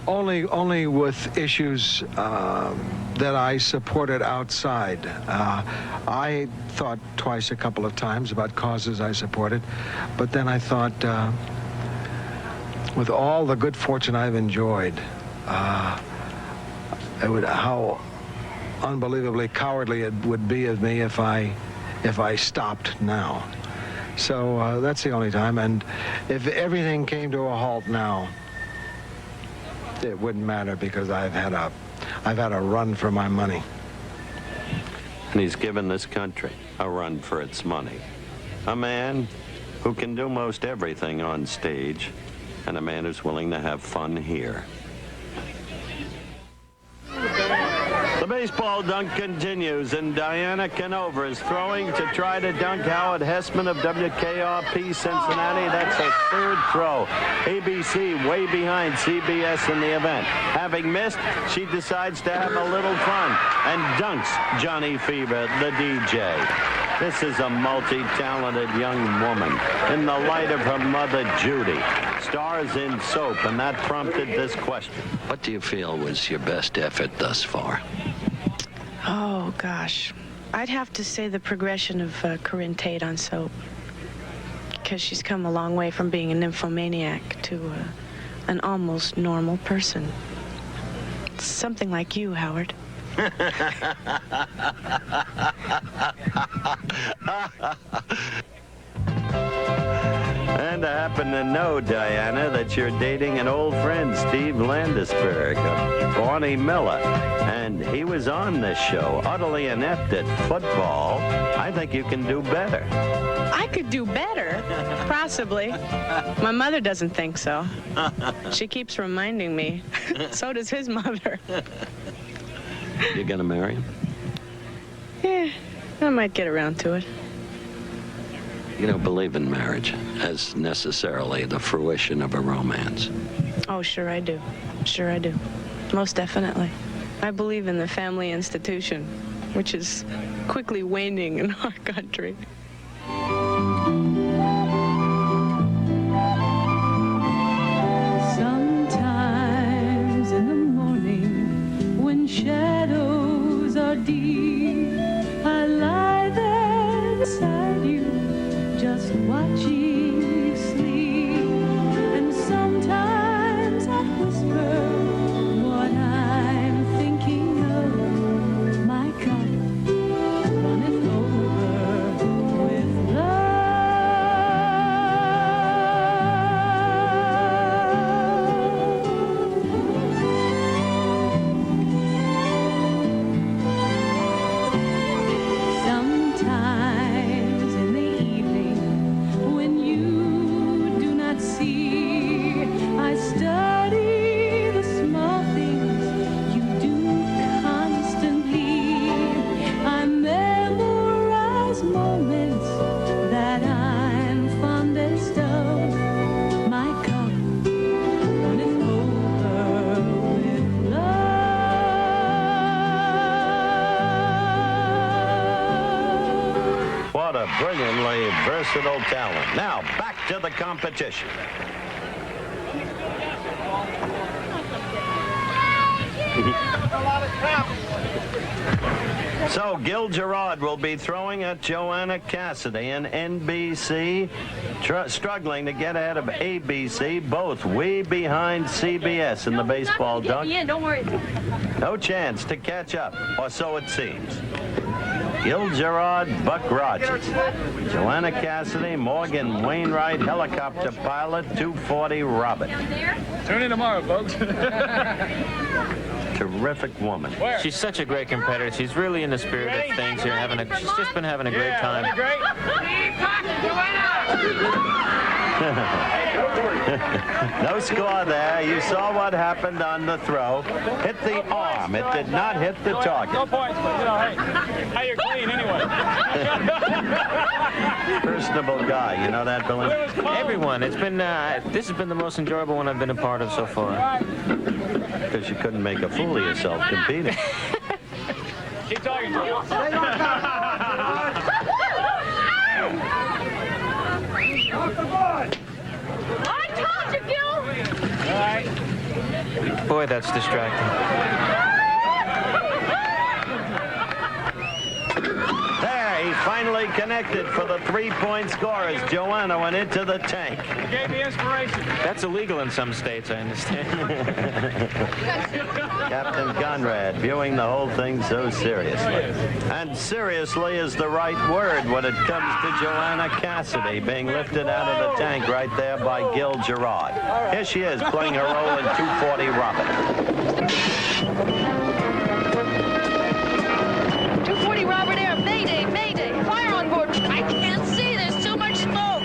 Only with issues that I supported outside. I thought twice a couple of times about causes I supported, but then I thought, with all the good fortune I've enjoyed, how unbelievably cowardly it would be of me if I stopped now. So that's the only time. And if everything came to a halt now, it wouldn't matter because I've had a run for my money. And he's given this country a run for its money. A man who can do most everything on stage and a man who's willing to have fun here. The baseball dunk continues, and Diana Canova is throwing to try to dunk Howard Hesseman of WKRP Cincinnati. That's her third throw. ABC way behind CBS in the event. Having missed, she decides to have a little fun and dunks Johnny Fever, the DJ. This is a multi-talented young woman in the light of her mother, Judy. Stars in soap, and that prompted this question. What do you feel was your best effort thus far? Oh, gosh. I'd have to say the progression of Corinne Tate on soap. Because she's come a long way from being a nymphomaniac to an almost normal person. Something like you, Howard. And I happen to know, Diana, that you're dating an old friend, Steve Landisberg of Barney Miller. And he was on this show, utterly inept at football. I think you can do better. I could do better, possibly. My mother doesn't think so. She keeps reminding me. So does his mother. You're going to marry him? Yeah, I might get around to it. You don't believe in marriage as necessarily the fruition of a romance. Oh, sure I do. Sure I do. Most definitely. I believe in the family institution, which is quickly waning in our country. Sometimes in the morning, when shadows are deep, I lie there beside you, just watching you sleep. And sometimes I whisper what I'm thinking of. My cup runneth over with sometimes in the evening, when you do not see, I study the small things you do constantly. I memorize moments that I'm fondest of. My cup runneth over with What a brilliantly versatile talent. Now, back to the competition. So, Gil Gerard will be throwing at Joanna Cassidy in NBC, struggling to get ahead of ABC, both way behind CBS in the baseball dunk. Yeah, don't worry. No chance to catch up, or so it seems. Gil Gerard, Buck Rogers. Joanna Cassidy, Morgan Wainwright, helicopter pilot, 240 Robert. Tune in tomorrow, folks. Terrific woman. She's such a great competitor. She's really in the spirit of things here. She's just been having a great time. No score there. You saw what happened on the throw. Hit the arm. It did not hit the target. No points, but, you know, hey, hey, you're clean anyway. Personable guy. You know that, Billy? Everyone. It's been, this has been the most enjoyable one I've been a part of so far. Because you couldn't make a fool of yourself competing. Keep talking, Joe. I told you, Gil. All right. Boy, that's distracting. There, he finally connected for the three-point score as Joanna went into the tank. You gave me inspiration. That's illegal in some states, I understand. Captain Conrad viewing the whole thing so seriously. And seriously is the right word when it comes to Joanna Cassidy being lifted out of the tank right there by Gil Gerard. Here she is playing her role in 240 Robert. 240 Robert Air, Mayday, Mayday, fire on board. I can't see, there's too much smoke.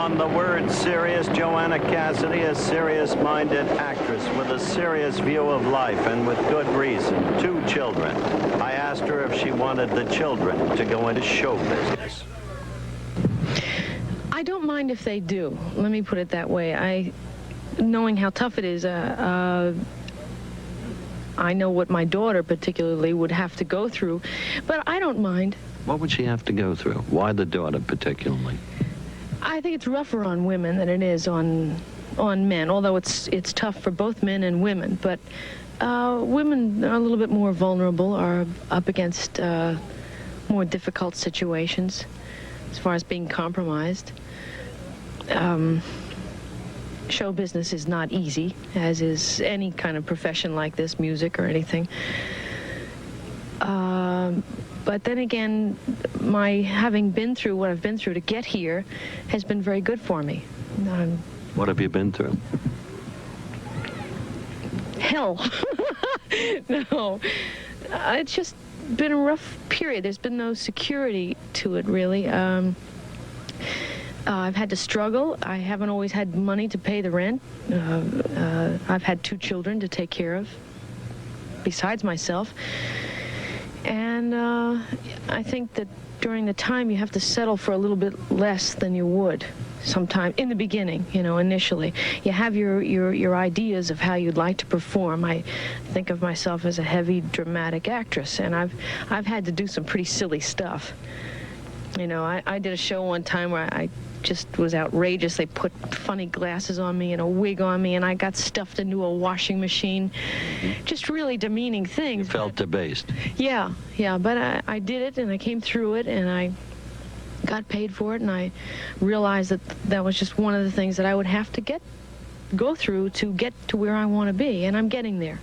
on the word serious. Joanna Cassidy, a serious-minded actress with a serious view of life and with good reason. 2 children. I asked her if she wanted the children to go into show business. I don't mind if they do. Let me put it that way. Knowing how tough it is, I know what my daughter particularly would have to go through, but I don't mind. What would she have to go through? Why the daughter particularly? I think it's rougher on women than it is on men, although it's tough for both men and women. But women are a little bit more vulnerable, are up against more difficult situations as far as being compromised. Show business is not easy, as is any kind of profession like this, music or anything. But then again, my having been through what I've been through to get here has been very good for me. What have you been through? Hell. No. It's just been a rough period. There's been no security to it, really. I've had to struggle. I haven't always had money to pay the rent. I've had 2 children to take care of, besides myself. And I think that during the time you have to settle for a little bit less than you would sometime in the beginning, you know, initially. You have your ideas of how you'd like to perform. I think of myself as a heavy dramatic actress, and I've had to do some pretty silly stuff. You know, I did a show one time where I just was outrageous. They put funny glasses on me and a wig on me, and I got stuffed into a washing machine. Just really demeaning things. You felt debased. Yeah, but I did it, and I came through it, and I got paid for it, and I realized that that was just one of the things that I would have to go through to get to where I want to be, and I'm getting there.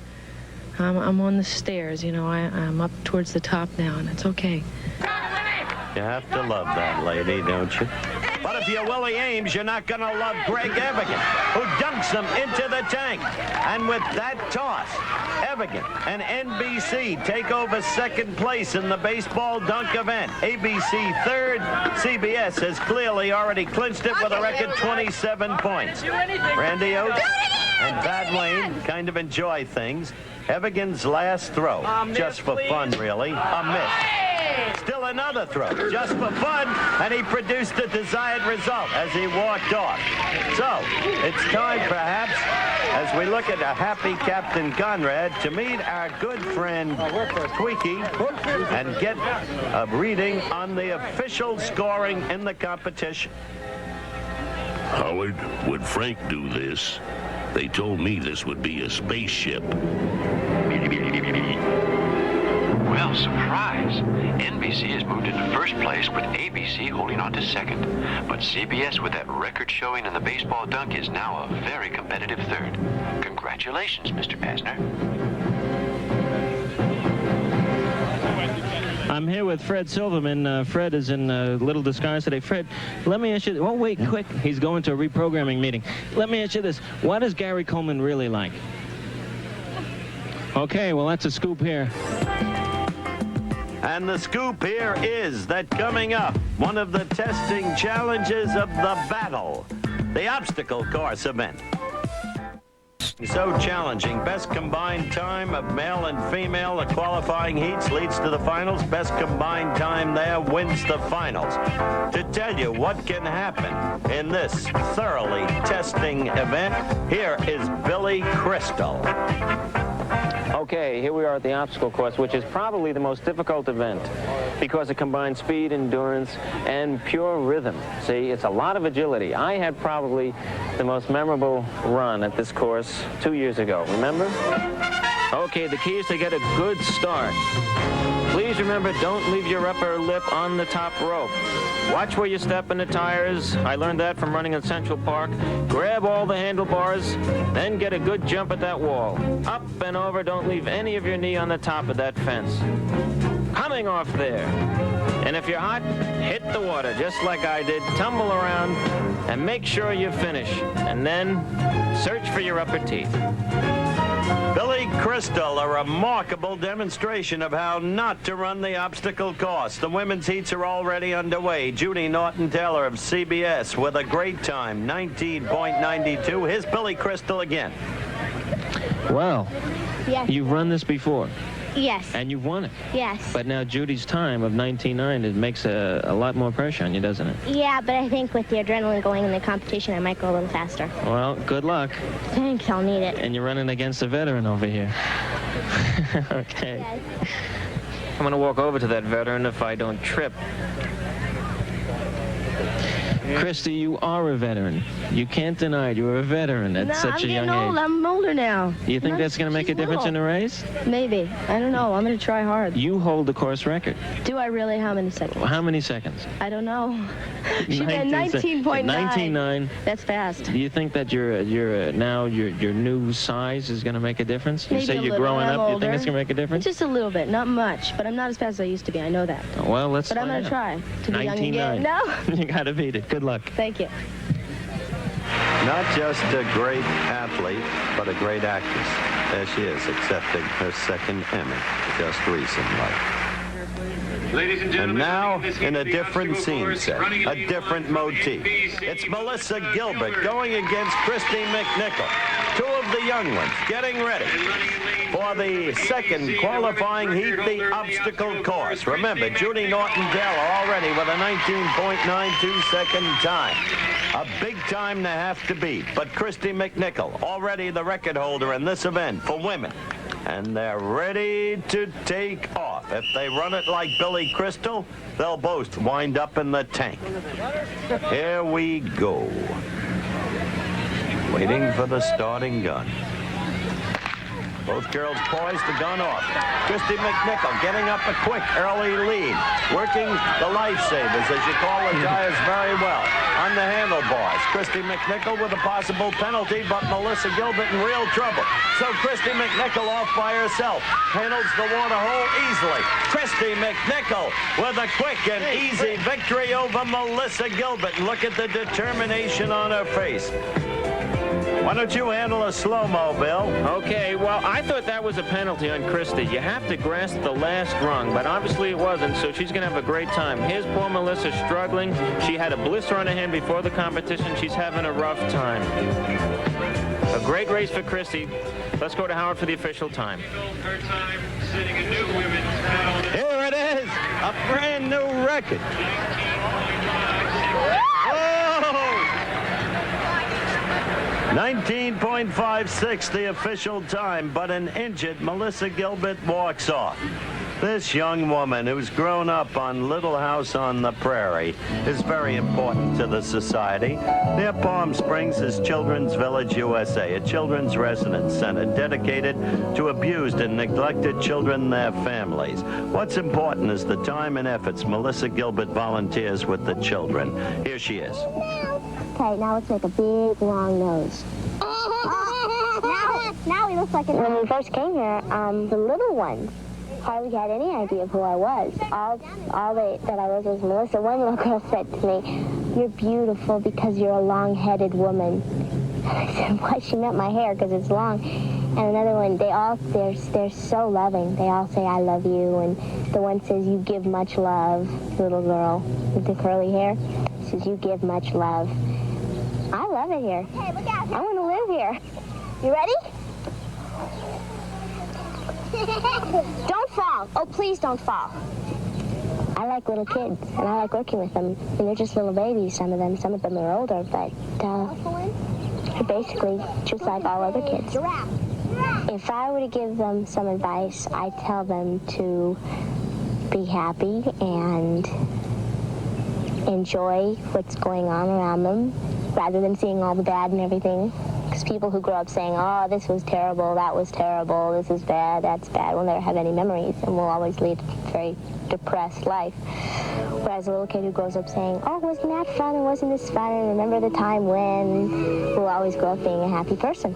I'm on the stairs, you know. I'm up towards the top now, and it's okay. You have to love that lady, don't you? But if you're Willie Aames, you're not going to love Greg Evigan, who dunks them into the tank. And with that toss, Evigan and NBC take over 2nd place in the baseball dunk event. ABC 3rd. CBS has clearly already clinched it with a record 27 points. Randi Oakes and Pat Lane kind of enjoy things. Evigan's last throw, just for fun, really, a miss. Still another throw, just for fun, and he produced the desired result as he walked off. So, it's time, perhaps, as we look at a happy Captain Conrad, to meet our good friend Tweaky and get a reading on the official scoring in the competition. Howard, would Frank do this? They told me this would be a spaceship. Well, surprise. NBC has moved into 1st place with ABC holding on to 2nd. But CBS, with that record showing in the baseball dunk, is now a very competitive 3rd. Congratulations, Mr. Asner. I'm here with Fred Silverman. Fred is in a little disguise today. Fred, let me ask you, oh, wait, quick. He's going to a reprogramming meeting. Let me ask you this. What is Gary Coleman really like? Okay, well, that's a scoop here. And the scoop here is that coming up, one of the testing challenges of the battle, the obstacle course event. So challenging. Best combined time of male and female. The qualifying heats leads to the finals. Best combined time there wins the finals. To tell you what can happen in this thoroughly testing event, here is Billy Crystal. Okay, here we are at the obstacle course, which is probably the most difficult event because it combines speed, endurance, and pure rhythm. See, it's a lot of agility. I had probably the most memorable run at this course 2 years ago, remember? Okay, the key is to get a good start. Please remember, don't leave your upper lip on the top rope. Watch where you step in the tires. I learned that from running in Central Park. Grab all the handlebars, then get a good jump at that wall. Up and over, don't leave any of your knee on the top of that fence. Coming off there. And if you're hot, hit the water just like I did. Tumble around and make sure you finish. And then search for your upper teeth. Billy Crystal, a remarkable demonstration of how not to run the obstacle course. The women's heats are already underway. Judy Norton Taylor of CBS with a great time, 19.92. Here's Billy Crystal again. Well, Yes. you've run this before, Yes. and you've won it. Yes. But now Judy's time of 19.9, it makes a lot more pressure on you, doesn't it? Yeah, but I think with the adrenaline going in the competition, I might go a little faster. Well, good luck. Thanks, I'll need it. And you're running against a veteran over here. Okay. Yes. I'm going to walk over to that veteran if I don't trip. Kristy, you are a veteran. You can't deny it. You're a veteran at such a young age. I'm older now. You think that's going to make a difference in the race? Maybe. I don't know. I'm going to try hard. You hold the course record. Do I really? How many seconds? How many seconds? I don't know. She 19 had 19.9. 19.9. That's fast. Do you think that your new size is going to make a difference? You Maybe say a you're little. growing I'm up. You older. think it's going to make a difference? Just a little bit, not much, but I'm not as fast as I used to be. I know that. Well, let's But I'm find going to out. try to be young again. 19.9. No. You got to beat it. Good luck. Thank you. Not just a great athlete, but a great actress. There she is, accepting her second Emmy just recently. Ladies and And gentlemen, now, this in a is the different obstacle scene course, set, running in a the different uniform for motif. NBC. It's Melissa Gilbert going against Kristy McNichol. Two of the young ones getting ready for the second qualifying heat, the obstacle course. Remember, Judy Norton Taylor already with a 19.92-second time. A big time to have to beat, but Kristy McNichol already the record holder in this event for women. And they're ready to take off. If they run it like Billy Crystal, they'll both wind up in the tank. Here we go. Waiting for the starting gun. Both girls poised, the gun off. Kristy McNichol getting up a quick early lead. Working the lifesavers, as you call the tires, very well. On the handlebars, Kristy McNichol with a possible penalty, but Melissa Gilbert in real trouble. So Kristy McNichol off by herself. Handles the water hole easily. Kristy McNichol with a quick and easy victory over Melissa Gilbert. And look at the determination on her face. Why don't you handle a slow-mo, Bill? Okay, well, I thought that was a penalty on Kristy. You have to grasp the last rung, but obviously it wasn't, so she's going to have a great time. Here's poor Melissa struggling. She had a blister on her hand before the competition. She's having a rough time. A great race for Kristy. Let's go to Howard for the official time. Here it is, a brand new record. 19.56 the official time, but an injured Melissa Gilbert walks off. This young woman who's grown up on Little House on the Prairie is very important to the society. Near Palm Springs is Children's Village USA, a children's residence center dedicated to abused and neglected children and their families. What's important is the time and efforts Melissa Gilbert volunteers with the children. Here she is. Okay, now let's make a big, long nose. Now he looks like a... When we first came here, the little ones hardly had any idea of who I was. All that I was Melissa. One little girl said to me, "You're beautiful because you're a long-headed woman." I said, "Why?" She meant my hair because it's long. And another one, they're so loving. They all say, "I love you." And the one says, "You give much love." The little girl with the curly hair says, "You give much love." I love it here. Hey, look out. I want to live here. You ready? Don't fall. Oh, please don't fall. I like little kids, and I like working with them. And they're just little babies, some of them. Some of them are older, but they're basically just like all other kids. If I were to give them some advice, I'd tell them to be happy and enjoy what's going on around them, rather than seeing all the bad and everything. Because people who grow up saying, "Oh, this was terrible, that was terrible, this is bad, that's bad," will never have any memories and will always lead a very depressed life. Whereas a little kid who grows up saying, "Oh, wasn't that fun, and wasn't this fun, and remember the time when," will always grow up being a happy person.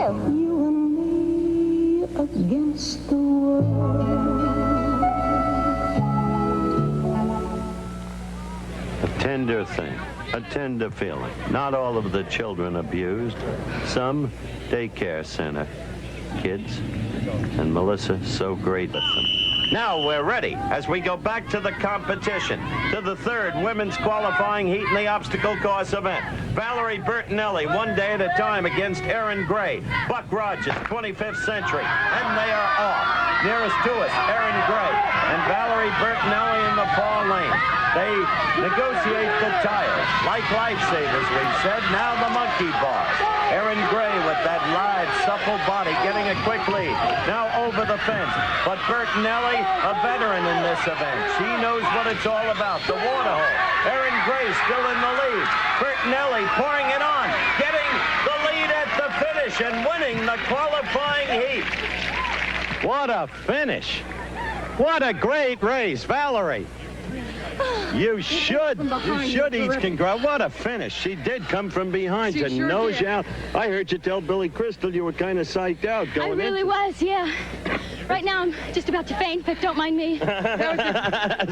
You and me against the world. A tender thing, a tender feeling. Not all of the children abused. Some daycare center kids, and Melissa so great with them. Now we're ready as we go back to the competition, to the third women's qualifying heat in the obstacle course event. Valerie Bertinelli, one day at a time against Erin Gray. Buck Rogers, 25th Century, and they are off. Nearest to us, Erin Gray and Valerie Bertinelli in the far lane. They negotiate the tires, like lifesavers, we've said. Now the monkey bars. Erin Gray with that lithe, supple body, getting a quick lead. Now over the fence. But Bertinelli, a veteran in this event. She knows what it's all about, the water hole. Erin Gray still in the lead. Bertinelli pouring it on, getting the lead at the finish and winning the qualifying heat. What a finish. What a great race, Valerie. You should each congratulate. What a finish. She did come from behind to nose you out. I heard you tell Billy Crystal you were kind of psyched out going in. I really was, yeah. Right now, I'm just about to faint, but don't mind me.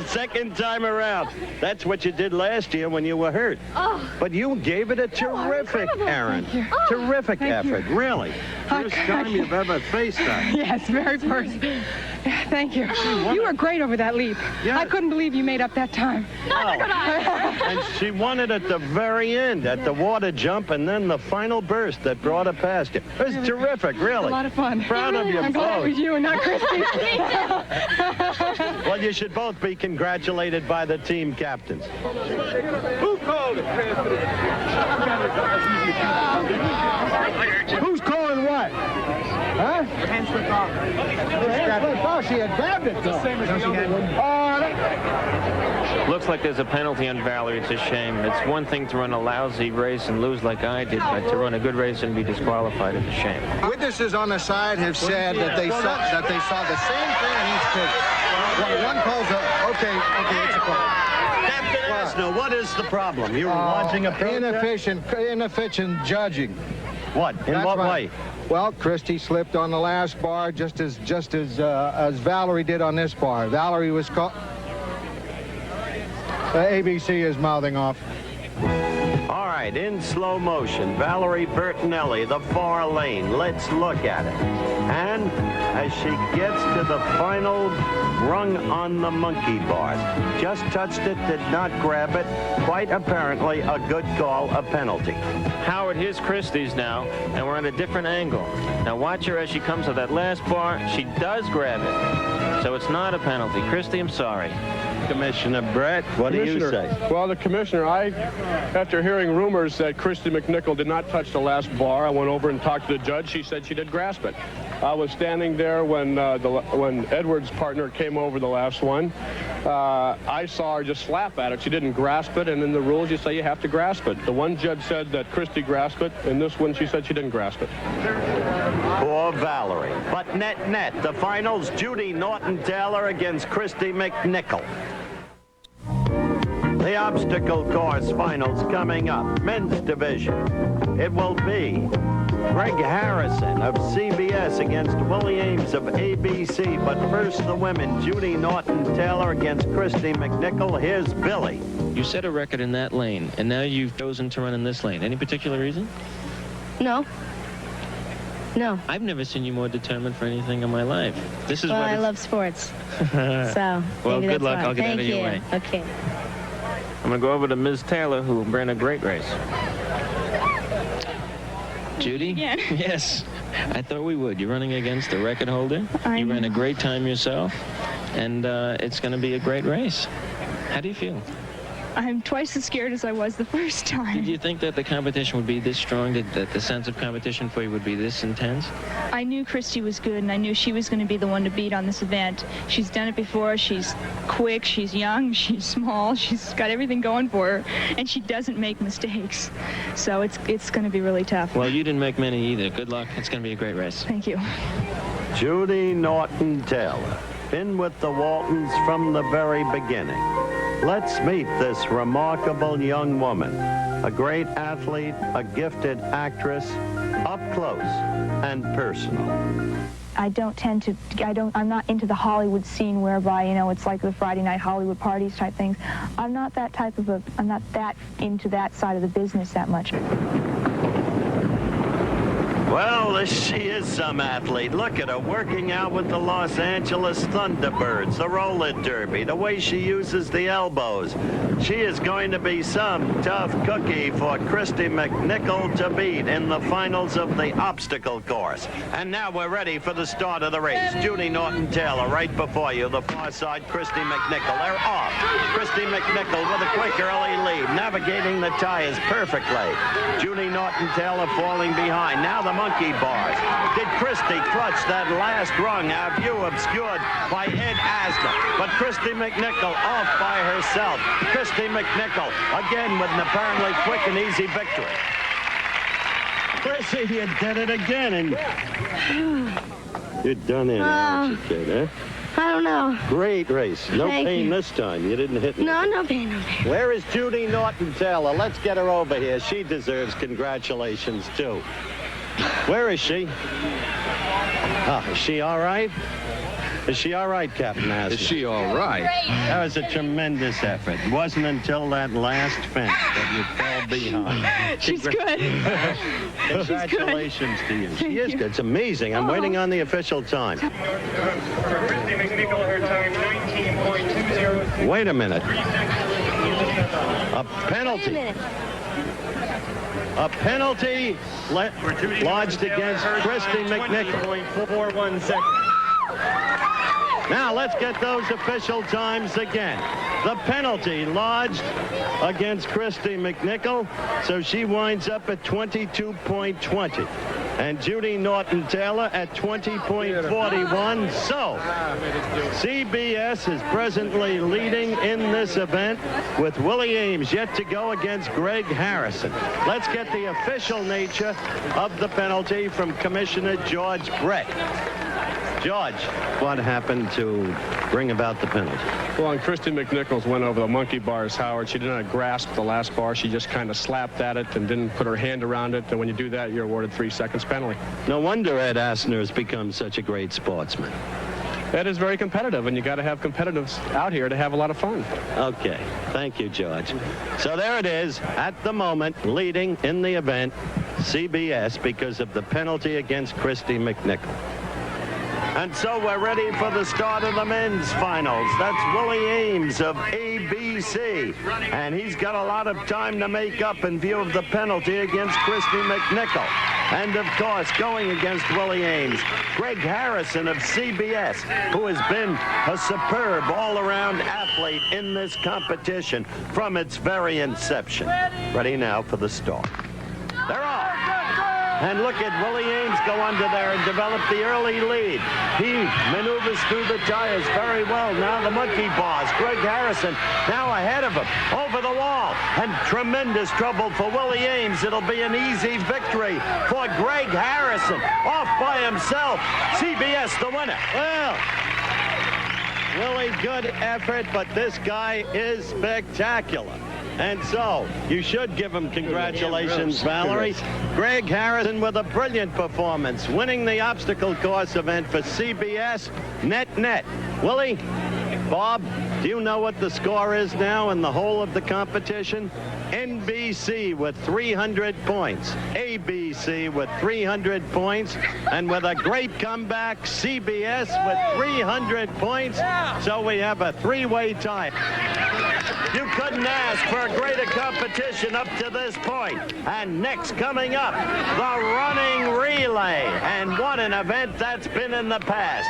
Second time around. That's what you did last year when you were hurt. Oh. But you gave it a terrific, Erin. Terrific effort, really. First time you've ever faced that. Yes, very first. Thank you. You were great over that leap. Yeah. I couldn't believe you made up that time. And she won it at the very end, at the water jump, and then the final burst that brought her past you. It was terrific, really. A lot of fun. Proud of you I'm glad it was you and not Kristy. Well, you should both be congratulated by the team captains. Who called it? Who's calling what? Huh? Hands slipped off. Oh, she had grabbed it, though. Looks like there's a penalty on Valerie. It's a shame. It's one thing to run a lousy race and lose like I did, but to run a good race and be disqualified is a shame. Witnesses on the side have said that they saw the same thing in each case. One calls okay, it's a call. Captain Asner, what is the problem? You were watching a protest? Inefficient judging. What? In That's what right. way? Well, Kristy slipped on the last bar just as Valerie did on this bar. Valerie was caught. ABC is mouthing off. All right, in slow motion, Valerie Bertinelli, the far lane. Let's look at it. And as she gets to the final rung on the monkey bars, just touched it, did not grab it. Quite apparently a good call, a penalty. Howard, here's Kristy's now, and we're at a different angle. Now watch her as she comes to that last bar. She does grab it, so it's not a penalty. Kristy, I'm sorry. Commissioner Brett, what do you say? Well, the commissioner, after hearing rumors that Kristy McNichol did not touch the last bar, I went over and talked to the judge. She said she did grasp it. I was standing there when Edward's partner came over the last one. I saw her just slap at it. She didn't grasp it, and in the rules you say you have to grasp it. The one judge said that Kristy grasped it, and this one she said she didn't grasp it. Poor Valerie. But net, the finals, Judy Norton-Taylor against Kristy McNichol. The obstacle course finals coming up. Men's division. It will be Greg Harrison of CBS against Willie Aames of ABC. But first, the women, Judy Norton-Taylor against Kristy McNichol. Here's Billy. You set a record in that lane, and now you've chosen to run in this lane. Any particular reason? No. No. I've never seen you more determined for anything in my life. This is Well, what I it's- love sports. So, Well, maybe good that's luck. why. I'll get out of your way. Okay. I'm going to go over to Ms. Taylor, who ran a great race. Judy? Yeah. Yes. I thought we would. You're running against the record holder. You ran a great time yourself, and it's going to be a great race. How do you feel? I'm twice as scared as I was the first time. Did you think that the competition would be this strong, that the sense of competition for you would be this intense? I knew Kristy was good, and I knew she was going to be the one to beat on this event. She's done it before. She's quick. She's young. She's small. She's got everything going for her, and she doesn't make mistakes. So it's going to be really tough. Well, you didn't make many either. Good luck. It's going to be a great race. Thank you. Judy Norton-Taylor, been with the Waltons from the very beginning. Let's meet this remarkable young woman. a great athlete, a gifted actress, up close and personal. I don't tend to, I'm not into the Hollywood scene whereby, you know, it's like the Friday night Hollywood parties type things. I'm not that type of I'm not that into that side of the business that much. Well, she is some athlete. Look at her working out with the Los Angeles Thunderbirds, the roller derby, the way she uses the elbows. She is going to be some tough cookie for Kristy McNichol to beat in the finals of the obstacle course. And now we're ready for the start of the race. Judy Norton-Taylor right before you. The far side, Kristy McNichol. They're off. Kristy McNichol with a quick early lead, navigating the tires perfectly. Judy Norton-Taylor falling behind. Now the monkey bars. Did Kristy clutch that last rung? Our view obscured by Ed Asner. But Kristy McNichol off by herself. Kristy McNichol again with an apparently quick and easy victory. Kristy, you did it again, and you're done in, aren't you, kid, huh? I don't know. Great race. No Thank pain you. this time. You didn't hit me. No, no pain, no pain. Where is Judy Norton-Taylor? Let's get her over here. She deserves congratulations, too. Where is she? Oh, is she all right? Is she all right, Captain Asner? Is she all right? That was a tremendous effort. It wasn't until that last fence that you fell behind. She's good. Congratulations to you. She is good. It's amazing. I'm waiting on the official time. Kristy McNichol, her time 19.20. Wait a minute. A penalty. A penalty lodged against Kristy McNichol. 20.41 seconds. Now let's get those official times again. The penalty lodged against Kristy McNichol, so she winds up at 22.20. And Judy Norton-Taylor at 20.41. So, CBS is presently leading in this event with Willie Aames yet to go against Greg Harrison. Let's get the official nature of the penalty from Commissioner George Brett. George, what happened to bring about the penalty? Well, on Kristy McNichol's went over the monkey bars, Howard. She did not grasp the last bar. She just kind of slapped at it and didn't put her hand around it. And when you do that, you're awarded 3 seconds penalty. No wonder Ed Asner has become such a great sportsman. Ed is very competitive, and you got to have competitives out here to have a lot of fun. Okay. Thank you, George. So there it is, at the moment, leading in the event, CBS, because of the penalty against Kristy McNichol. And so we're ready for the start of the men's finals. That's Willie Aames of ABC. And he's got a lot of time to make up in view of the penalty against Kristy McNichol. And, of course, going against Willie Aames, Greg Harrison of CBS, who has been a superb all-around athlete in this competition from its very inception. Ready now for the start. They're off. And look at Willie Aames go under there and develop the early lead. He maneuvers through the tires very well. Now the monkey bars. Greg Harrison now ahead of him. Over the wall. And tremendous trouble for Willie Aames. It'll be an easy victory for Greg Harrison. Off by himself. CBS the winner. Well, Willie, good effort, but this guy is spectacular. And so, you should give him congratulations, Valerie. Greg Harrison with a brilliant performance, winning the obstacle course event for CBS, net. Willie, Bob, do you know what the score is now in the whole of the competition? NBC with 300 points, ABC with 300 points, and with a great comeback, CBS with 300 points. So we have a three-way tie. You couldn't ask for a greater competition up to this point. And next coming up, the running relay. And what an event that's been in the past.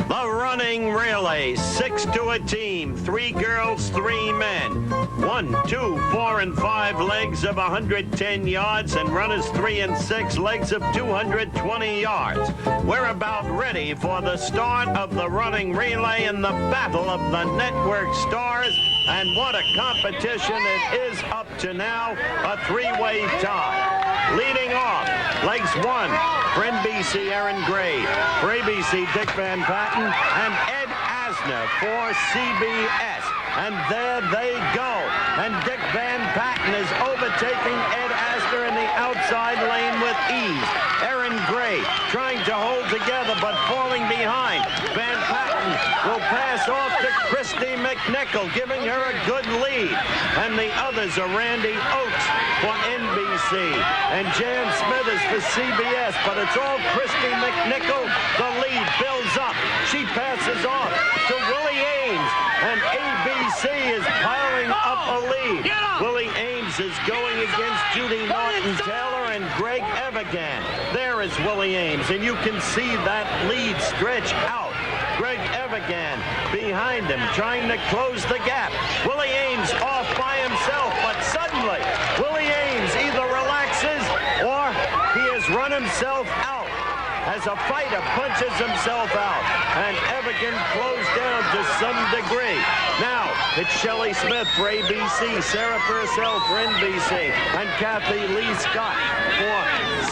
The running relay, 6 to a team, 3 girls, 3 men. 1, 2, 4, and 5 legs of 110 yards, and runners 3 and 6 legs of 220 yards. We're about ready for the start of the running relay and the battle of the network stars. And what a competition it is up to now, a 3-way tie. Leading off, legs 1 for NBC, Erin Gray, for ABC, Dick Van Patten, and Ed Asner for CBS. And there they go. And Dick Van Patten is overtaking Ed Asner in the outside lane with ease. Erin Gray trying to hold together but falling behind. Van Patten will pass off to Kristy McNichol, giving her a good lead. And the others are Randi Oakes for NBC and Jan Smithers for CBS, but it's all Kristy McNichol. The lead builds up. She passes off to Willie Aames, and ABC is piling up a lead. Willie Aames is going against Judy, Norton, Taylor, and Greg Evigan. There is Willie Aames, and you can see that lead stretch out. Greg Evigan behind him, trying to close the gap. Willie Aames off by himself, but suddenly Willie Aames either relaxes or he has run himself out as a fighter punches himself out. And Evigan closed down to some degree. Now, it's Shelley Smith for ABC, Sarah Purcell for NBC, and Kathy Lee Scott for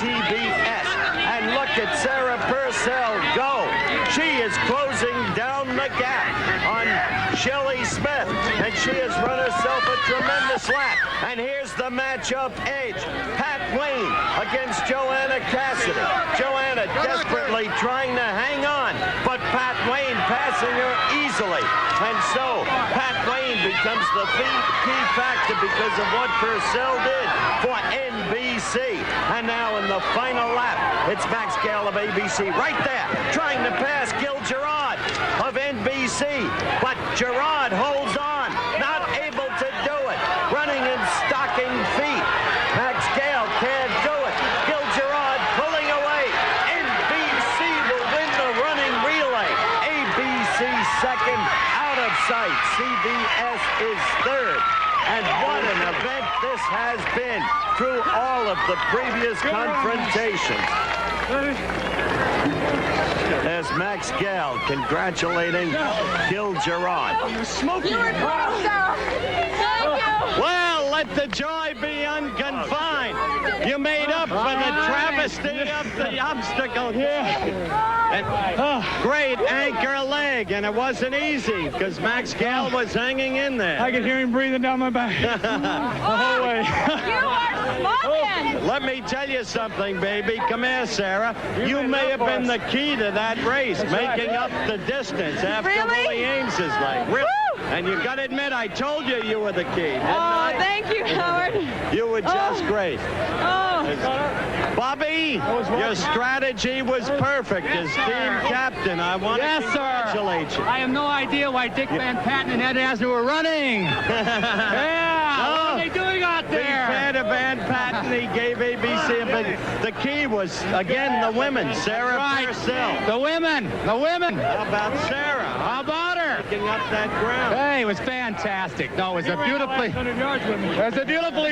CBS. And look at Sarah Purcell go. She is closing down the gap on Shelley Smith, and she has run herself a tremendous lap. And here's the matchup edge. Pat Wayne against Joanna Cassidy. Joanna desperately trying to hang on, but Pat Wayne passing her easily. And so Pat Wayne becomes the key factor because of what Purcell did for NBC. And now in the final lap, it's Max Gail of ABC right there, trying to pass Gil Gerard of NBC. But Gerard holds on, not able to do it, running in stocking feet. Max Gail can't do it. Gil Gerard pulling away. NBC will win the running relay. ABC second, out of sight. CBS is third. And what an event this has been through all of the previous confrontations. There's Max Gail congratulating Gil Gerard. Well, let the joy be unconfined. You made up for the travesty of the obstacle here. And great anchor leg, and it wasn't easy because Max Gail was hanging in there. I could hear him breathing down my back the whole way. You are smoking! Let me tell you something, baby. Come here, Sarah. You may have been the key to that race, making up the distance after Willie Aames' leg. Really? And you got to admit, I told you you were the key, didn't I? Thank you, Howard. You were just great. Bobby, your strategy was perfect as team captain. I want to congratulate you. I have no idea why Dick Van Patten and Ed Asner were running. What are they doing out there? Being fan of Van Patten, he gave ABC a big... The key was, again, the women. Sarah Purcell. The women. How about Sarah? How about her? Picking up that ground. Hey, it was fantastic. No, it was a beautifully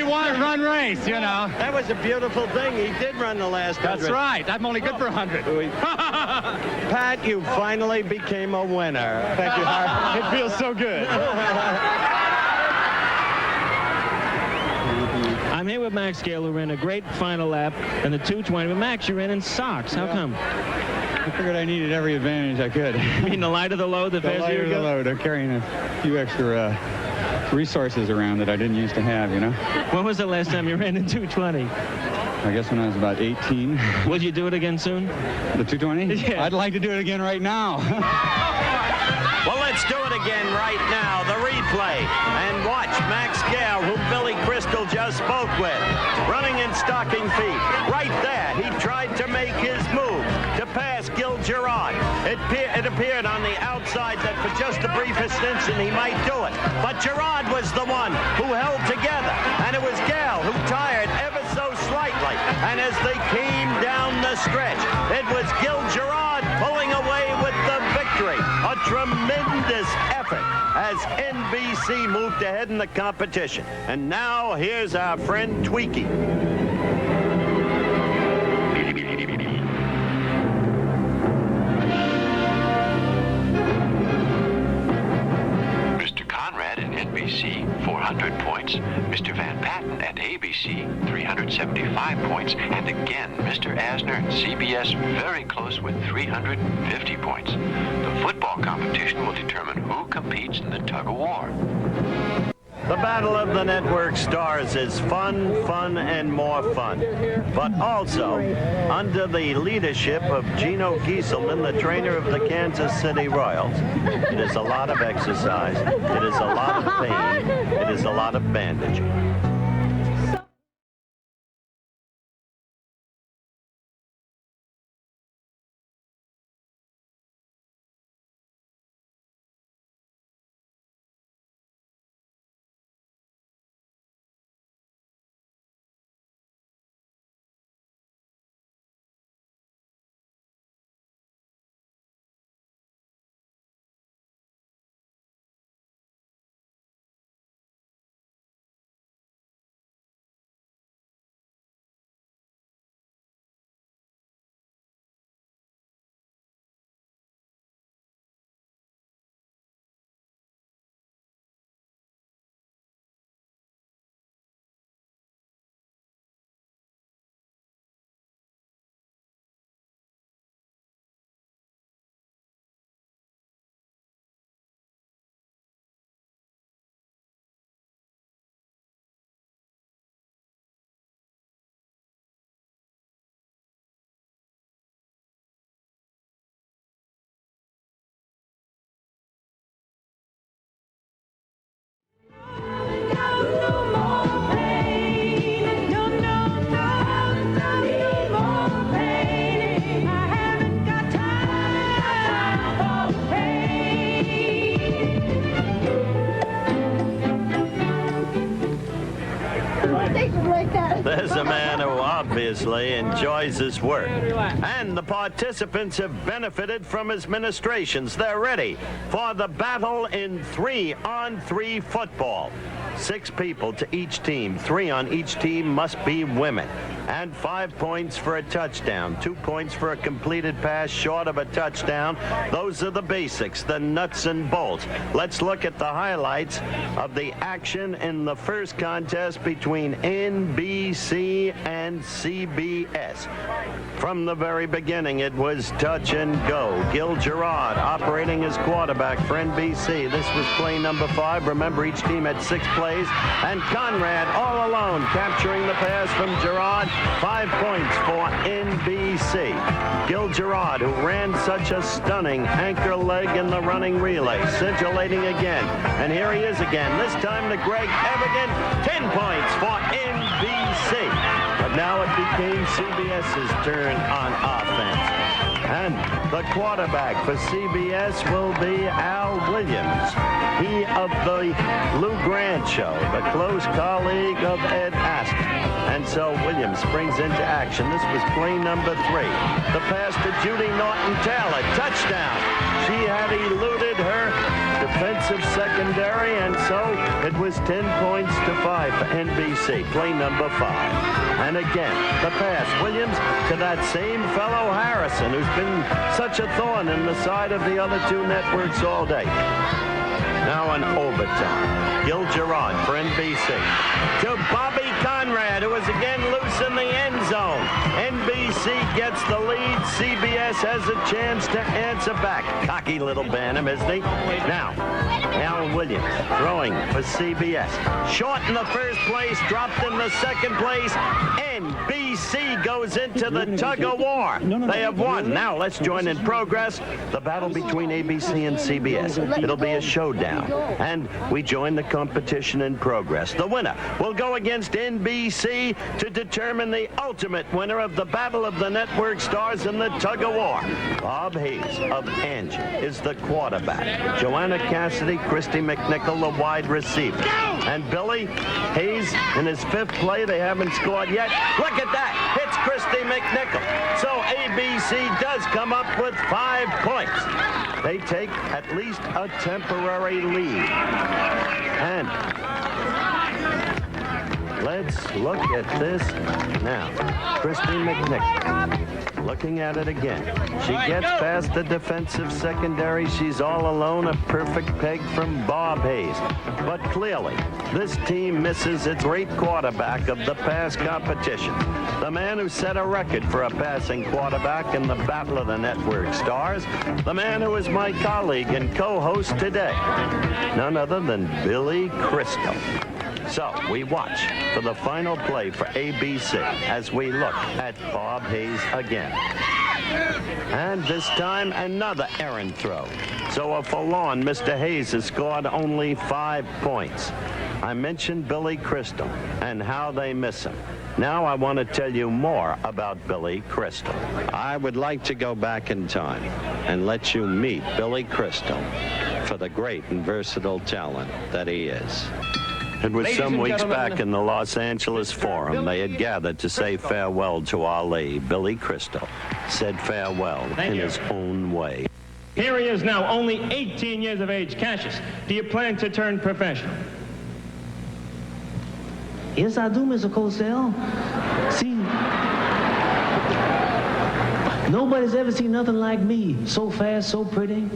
run race, you know. That was a beautiful thing. He did run the last 100. That's right. I'm only good for 100. Pat, you finally became a winner. Thank you, Howard. It feels so good. I'm here with Max Gail, who ran a great final lap in the 220. But Max, you ran in socks. How come? I figured I needed every advantage I could. You mean the lighter the load, the faster you go? The lighter the load. I'm carrying a few extra resources around that I didn't used to have, you know. When was the last time you ran in 220? I guess when I was about 18. Will you do it again soon? The 220? Yeah. I'd like to do it again right now. Well, let's do it again right now, the replay. And watch Max Gail, whom Billy Crystal just spoke with, running in stocking feet. Right there, he tried to make his move to pass Gil Gerard. It appeared on the outside that for just the briefest instant he might do it. But Gerard was the one who held together. And it was Gail who tired ever so slightly. And as they came down the stretch, it was Gil Gerard pulling away with the victory. A tremendous effort as NBC moved ahead in the competition. And now here's our friend Tweaky. Mr. Conrad at NBC, 400 points. Mr. Van Patten at ABC, 300. 375 points. And again, Mr. Asner and CBS very close with 350 points. The football competition will determine who competes in the tug-of-war. The Battle of the Network Stars is fun, and more fun. But also, under the leadership of Gino Gieselman, the trainer of the Kansas City Royals. It is a lot of exercise. It is a lot of pain. It is a lot of bandaging. There's a man who obviously enjoys his work. And the participants have benefited from his ministrations. They're ready for the battle in 3-on-3 football. 6 people to each team. 3 on each team must be women. And 5 points for a touchdown. 2 points for a completed pass short of a touchdown. Those are the basics, the nuts and bolts. Let's look at the highlights of the action in the first contest between NBC and CBS. From the very beginning, it was touch and go. Gil Gerard operating as quarterback for NBC. This was play number 5. Remember, each team had 6 plays. And Conrad all alone capturing the pass from Gerard. 5 points for NBC. Gil Gerard, who ran such a stunning anchor leg in the running relay, scintillating again. And here he is again, this time to Greg Evigan. 10 points for NBC. But now it became CBS's turn on offense. And the quarterback for CBS will be Al Williams. He of the Lou Grant Show, the close colleague of Ed Asner. And so Williams springs into action. This was play number 3. The pass to Judy Norton-Taylor. Touchdown. She had eluded her defensive secondary, and so it was 10 points to 5 for NBC. Play number 5. And again, the pass. Williams to that same fellow Harrison, who's been such a thorn in the side of the other 2 networks all day. Now an overtime. Gil Gerard for NBC. To Bobby Conrad, who is again loose in the end zone. NBC gets the lead. CBS has a chance to answer back. Cocky little Bantam, isn't he? Now, Al Williams throwing for CBS. Short in the first place, dropped in the second place. NBC goes into the tug-of-war. They have won. Now let's join in progress the battle between ABC and CBS. It'll be a showdown. And we join the competition in progress. The winner will go against NBC to determine the ultimate winner of the Battle of the Network Stars in the tug-of-war. Bob Hayes of Angie is the quarterback. Joanna Cassidy, Kristy McNichol, the wide receiver. And Billy Hayes in his 5th play. They haven't scored yet. Look at that. Hits Kristy McNichol. So ABC does come up with 5 points. They take at least a temporary lead. And Let's look at this now. Kristy McNichol looking at it again. She gets past the defensive secondary. She's all alone, a perfect peg from Bob Hayes. But clearly, this team misses its great quarterback of the past competition. The man who set a record for a passing quarterback in the Battle of the Network Stars. The man who is my colleague and co-host today. None other than Billy Crystal. So we watch for the final play for ABC as we look at Bob Hayes again. And this time another errant throw. So a forlorn Mr. Hayes has scored only 5 points. I mentioned Billy Crystal and how they miss him. Now I want to tell you more about Billy Crystal. I would like to go back in time and let you meet Billy Crystal for the great and versatile talent that he is. It was some weeks back in the Los Angeles Forum. They had gathered to say farewell to Ali. Billy Crystal said farewell in his own way. Here he is now, only 18 years of age. Cassius, do you plan to turn professional? Yes, I do, Mr. Cosell. See, nobody's ever seen nothing like me. So fast, so pretty.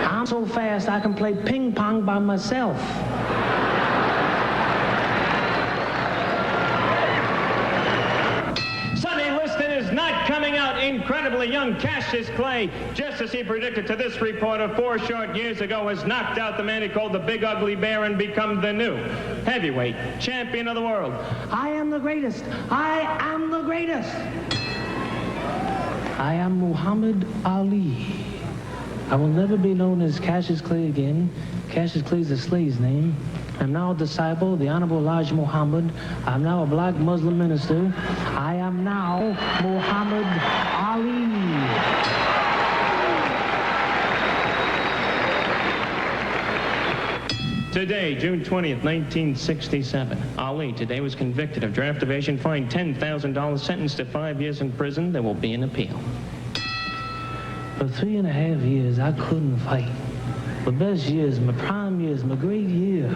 I'm so fast I can play ping pong by myself. Sonny Liston is not coming out. Incredibly young Cassius Clay, just as he predicted to this reporter 4 short years ago, has knocked out the man he called the Big Ugly Bear and become the new heavyweight champion of the world. I am the greatest. I am the greatest. I am Muhammad Ali. I will never be known as Cassius Clay again. Cassius Clay is a slave's name. I'm now a disciple of the Honorable Elijah Muhammad. I'm now a black Muslim minister. I am now Muhammad Ali. Today, June 20th, 1967, Ali today was convicted of draft evasion, fined $10,000, sentenced to 5 years in prison. There will be an appeal. For 3.5 years, I couldn't fight. My best years, my prime years, my great years.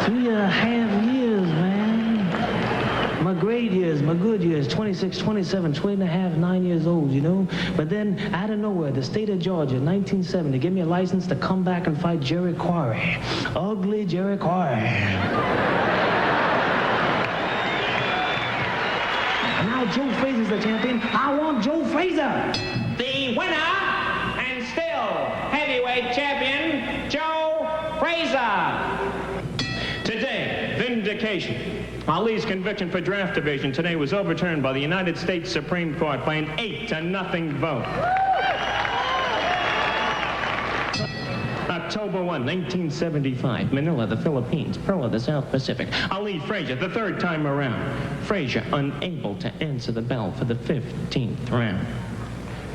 3.5 years, man. My great years, my good years, 26, 27, 20.5, 9 years old, you know? But then, out of nowhere, the state of Georgia, 1970, gave me a license to come back and fight Jerry Quarry. Ugly Jerry Quarry. Now Joe Frazier's the champion. I want Joe Frazier. The winner and still heavyweight champion, Joe Frazier. Today, vindication. Ali's conviction for draft evasion today was overturned by the United States Supreme Court by an 8-0 vote. October 1, 1975, Manila, the Philippines, Pearl of the South Pacific. Ali Frazier, the 3rd time around. Frazier unable to answer the bell for the 15th round.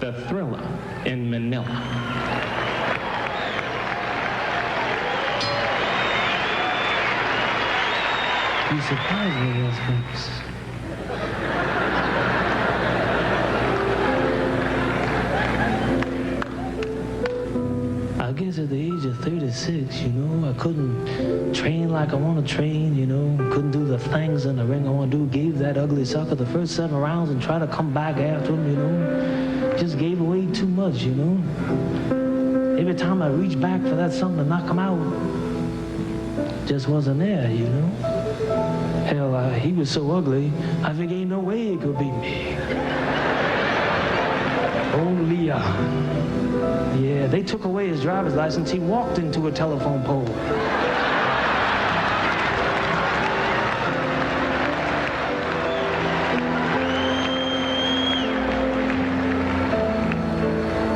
The Thriller in Manila. You surprised me, those folks. I guess at the age of 36, you know, I couldn't train like I want to train, you know, couldn't do the things in the ring I want to do. Gave that ugly sucker the first 7 rounds and tried to come back after him, you know. Just gave away too much, you know. Every time I reached back for that something to knock him out, just wasn't there, you know. Hell, he was so ugly, I think ain't no way he could beat me. Oh, Leon. Yeah, they took away his driver's license. He walked into a telephone pole.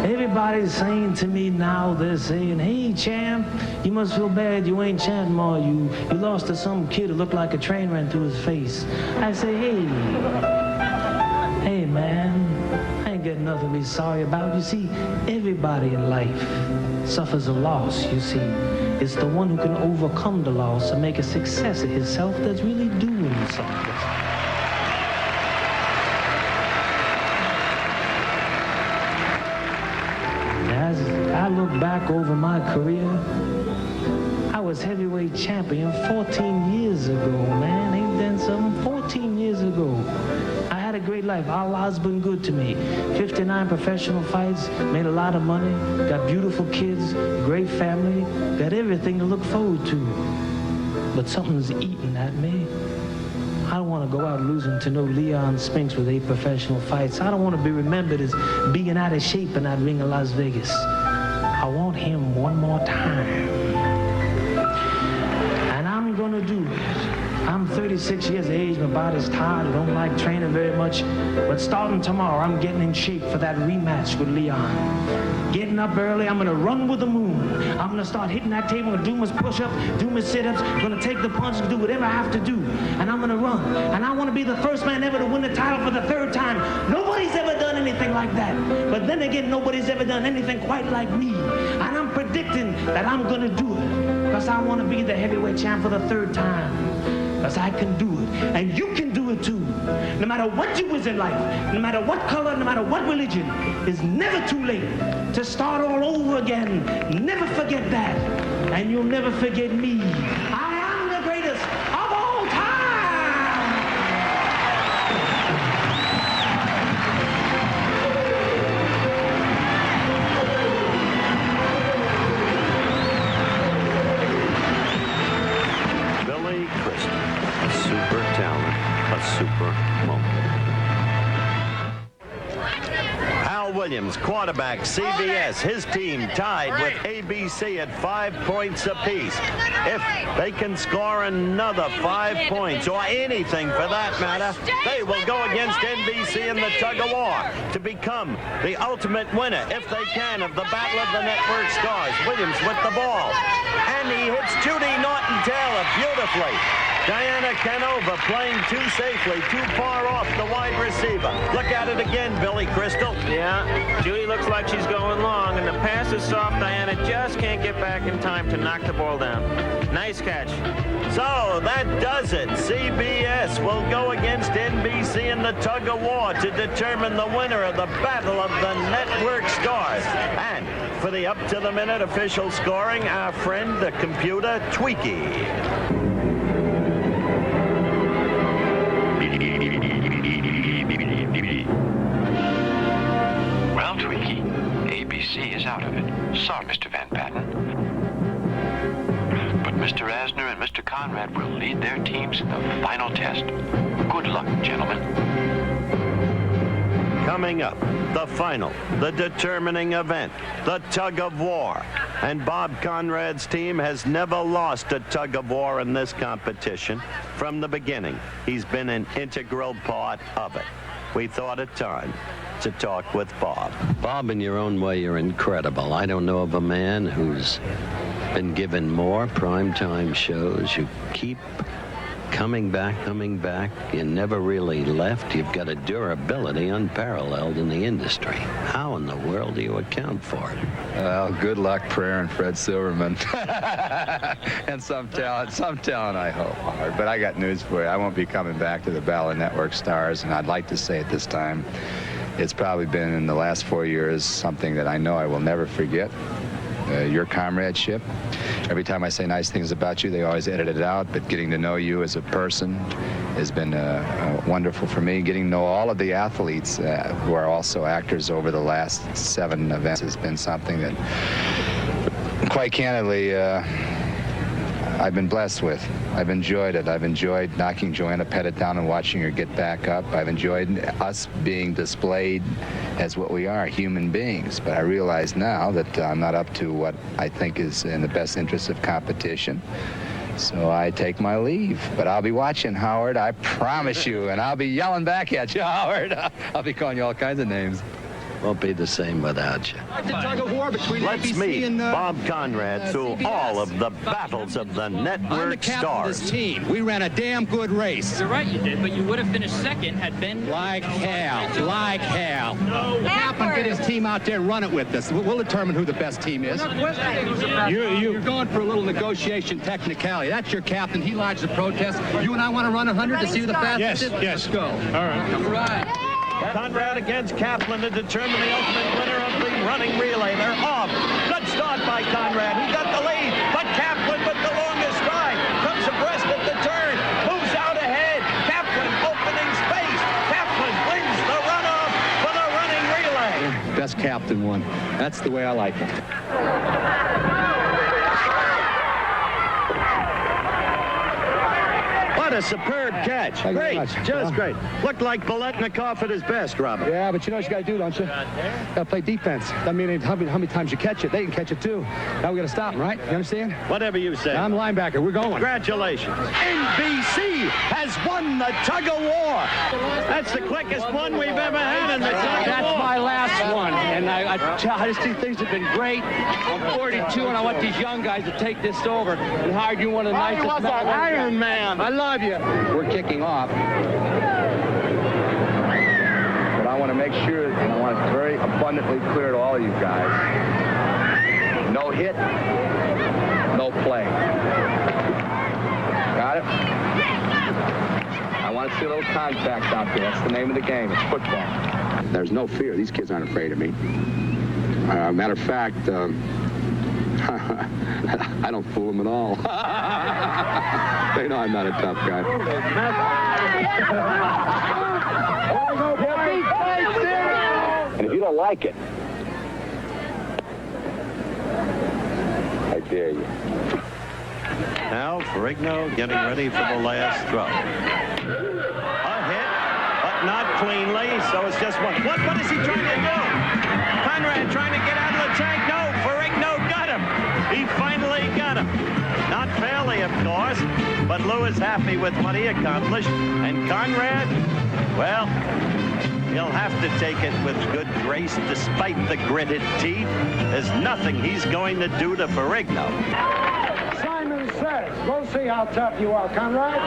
Everybody's saying to me now, they're saying, hey, champ, you must feel bad you ain't champ more. You lost to some kid who looked like a train ran through his face. I say, hey, man, I ain't got nothing to be sorry about. You see, everybody in life suffers a loss, you see. It's the one who can overcome the loss and make a success of himself that's really doing something. As I look back over my career, I was heavyweight champion 14 years ago, man. Ain't that something? 14 years ago. I had a great life. Allah's been good to me. 59 professional fights, made a lot of money, got beautiful kids, great family, got everything to look forward to. But something's eating at me. I don't want to go out losing to no Leon Spinks with 8 professional fights. I don't want to be remembered as being out of shape in that ring of Las Vegas. I want him one more time. And I'm going to do it. I'm 36 years of age, my body's tired, I don't like training very much, but starting tomorrow, I'm getting in shape for that rematch with Leon. Getting up early, I'm gonna run with the moon. I'm gonna start hitting that table, and do my push-ups, do my sit-ups, gonna take the punches, do whatever I have to do, and I'm gonna run. And I wanna be the first man ever to win the title for the 3rd time. Nobody's ever done anything like that. But then again, nobody's ever done anything quite like me. And I'm predicting that I'm gonna do it, because I wanna be the heavyweight champ for the 3rd time. Because I can do it, and you can do it too. No matter what you was in life, no matter what color, no matter what religion, it's never too late to start all over again. Never forget that, and you'll never forget me. I am the greatest of all time! Billy Crystal. Super talent, a super moment. Al Williams, quarterback, CBS, his team tied with ABC at 5 points apiece. If they can score another 5 points, or anything for that matter, they will go against NBC in the tug-of-war to become the ultimate winner, if they can, of the Battle of the Network Stars. Williams with the ball, and he hits Judy Norton-Taylor beautifully. Joanna Canova playing too safely, too far off the wide receiver. Look at it again, Billy Crystal. Yeah, Judy looks like she's going long, and the pass is soft. Diana just can't get back in time to knock the ball down. Nice catch. So that does it. CBS will go against NBC in the tug-of-war to determine the winner of the Battle of the Network Stars. And for the up-to-the-minute official scoring, our friend, the computer, Tweaky. Well, Tweaky, ABC is out of it. Sorry, Mr. Van Patten. But Mr. Asner and Mr. Conrad will lead their teams in the final test. Good luck, gentlemen. Coming up, the final, the determining event, the tug-of-war. And Bob Conrad's team has never lost a tug-of-war in this competition. From the beginning, he's been an integral part of it. We thought it time to talk with Bob. Bob, in your own way, you're incredible. I don't know of a man who's been given more primetime shows. You keep coming back. You never really left. You've got a durability unparalleled in the industry. How in the world do you account for it? Well, good luck, prayer, and Fred Silverman. And some talent, I hope. But I got news for you. I won't be coming back to the Battle of Network Stars, and I'd like to say at this time, it's probably been in the last 4 years something that I know I will never forget. Your comradeship. Every time I say nice things about you, they always edit it out, but getting to know you as a person has been wonderful for me. Getting to know all of the athletes who are also actors over the last 7 events has been something that, quite candidly, I've been blessed with. I've enjoyed it. I've enjoyed knocking Joanna Pettit down and watching her get back up. I've enjoyed us being displayed as what we are, human beings. But I realize now that I'm not up to what I think is in the best interest of competition. So I take my leave. But I'll be watching, Howard, I promise you. And I'll be yelling back at you, Howard. I'll be calling you all kinds of names. Won't be the same without you. Let's meet Bob Conrad through all of the battles of the Network I'm the captain Stars. of this team. We ran a damn good race. You're right, you did, but you would have finished second had Ben... Like hell. No. Captain, get his team out there, run it with us. We'll determine who the best team is. You're going for a little negotiation technicality. That's your captain. He lodged the protest. You and I want to run 100 to see who the fastest is? Yes. Let's go. All right. All right. Conrad against Kathryn to determine the ultimate winner of the running relay. They're off. Good start by Conrad. He got the lead, but Kathryn with the best captain won. That's the way I like it. What a superb catch. Great, just great. Looked like Biletnikoff at his best, Robert. Yeah, but you know what you got to do, don't you? Got to play defense. I mean, how many times you catch it, they can catch it too. Now we got to stop them, right? You understand? Whatever you say. I'm linebacker. We're going. Congratulations. NBC has won the tug of war. That's the quickest one we've ever had in the tug of war. That's my last one. And I just think things have been great. I'm 42, and I want these young guys to take this over and hire you one of the nicest men. Iron Man. I love you. We're kicking off. But I want to make sure, and I want it very abundantly clear to all of you guys. No hit, no play. Got it? I want to see a little contact out there. That's the name of the game. It's football. There's no fear. These kids aren't afraid of me. Matter of fact, I don't fool them at all. They know I'm not a tough guy. And if you don't like it, I dare you. Now, Ferrigno getting ready for the last throw. A hit, but not cleanly, so it's just one. What is he trying to do? Conrad trying to get out of the tank. No, Ferrigno got him. He finally got him. Not fairly, of course, but Lou is happy with what he accomplished. And Conrad, well, he'll have to take it with good grace despite the gritted teeth. There's nothing he's going to do to Ferrigno. Simon says, go see how tough you are, Conrad.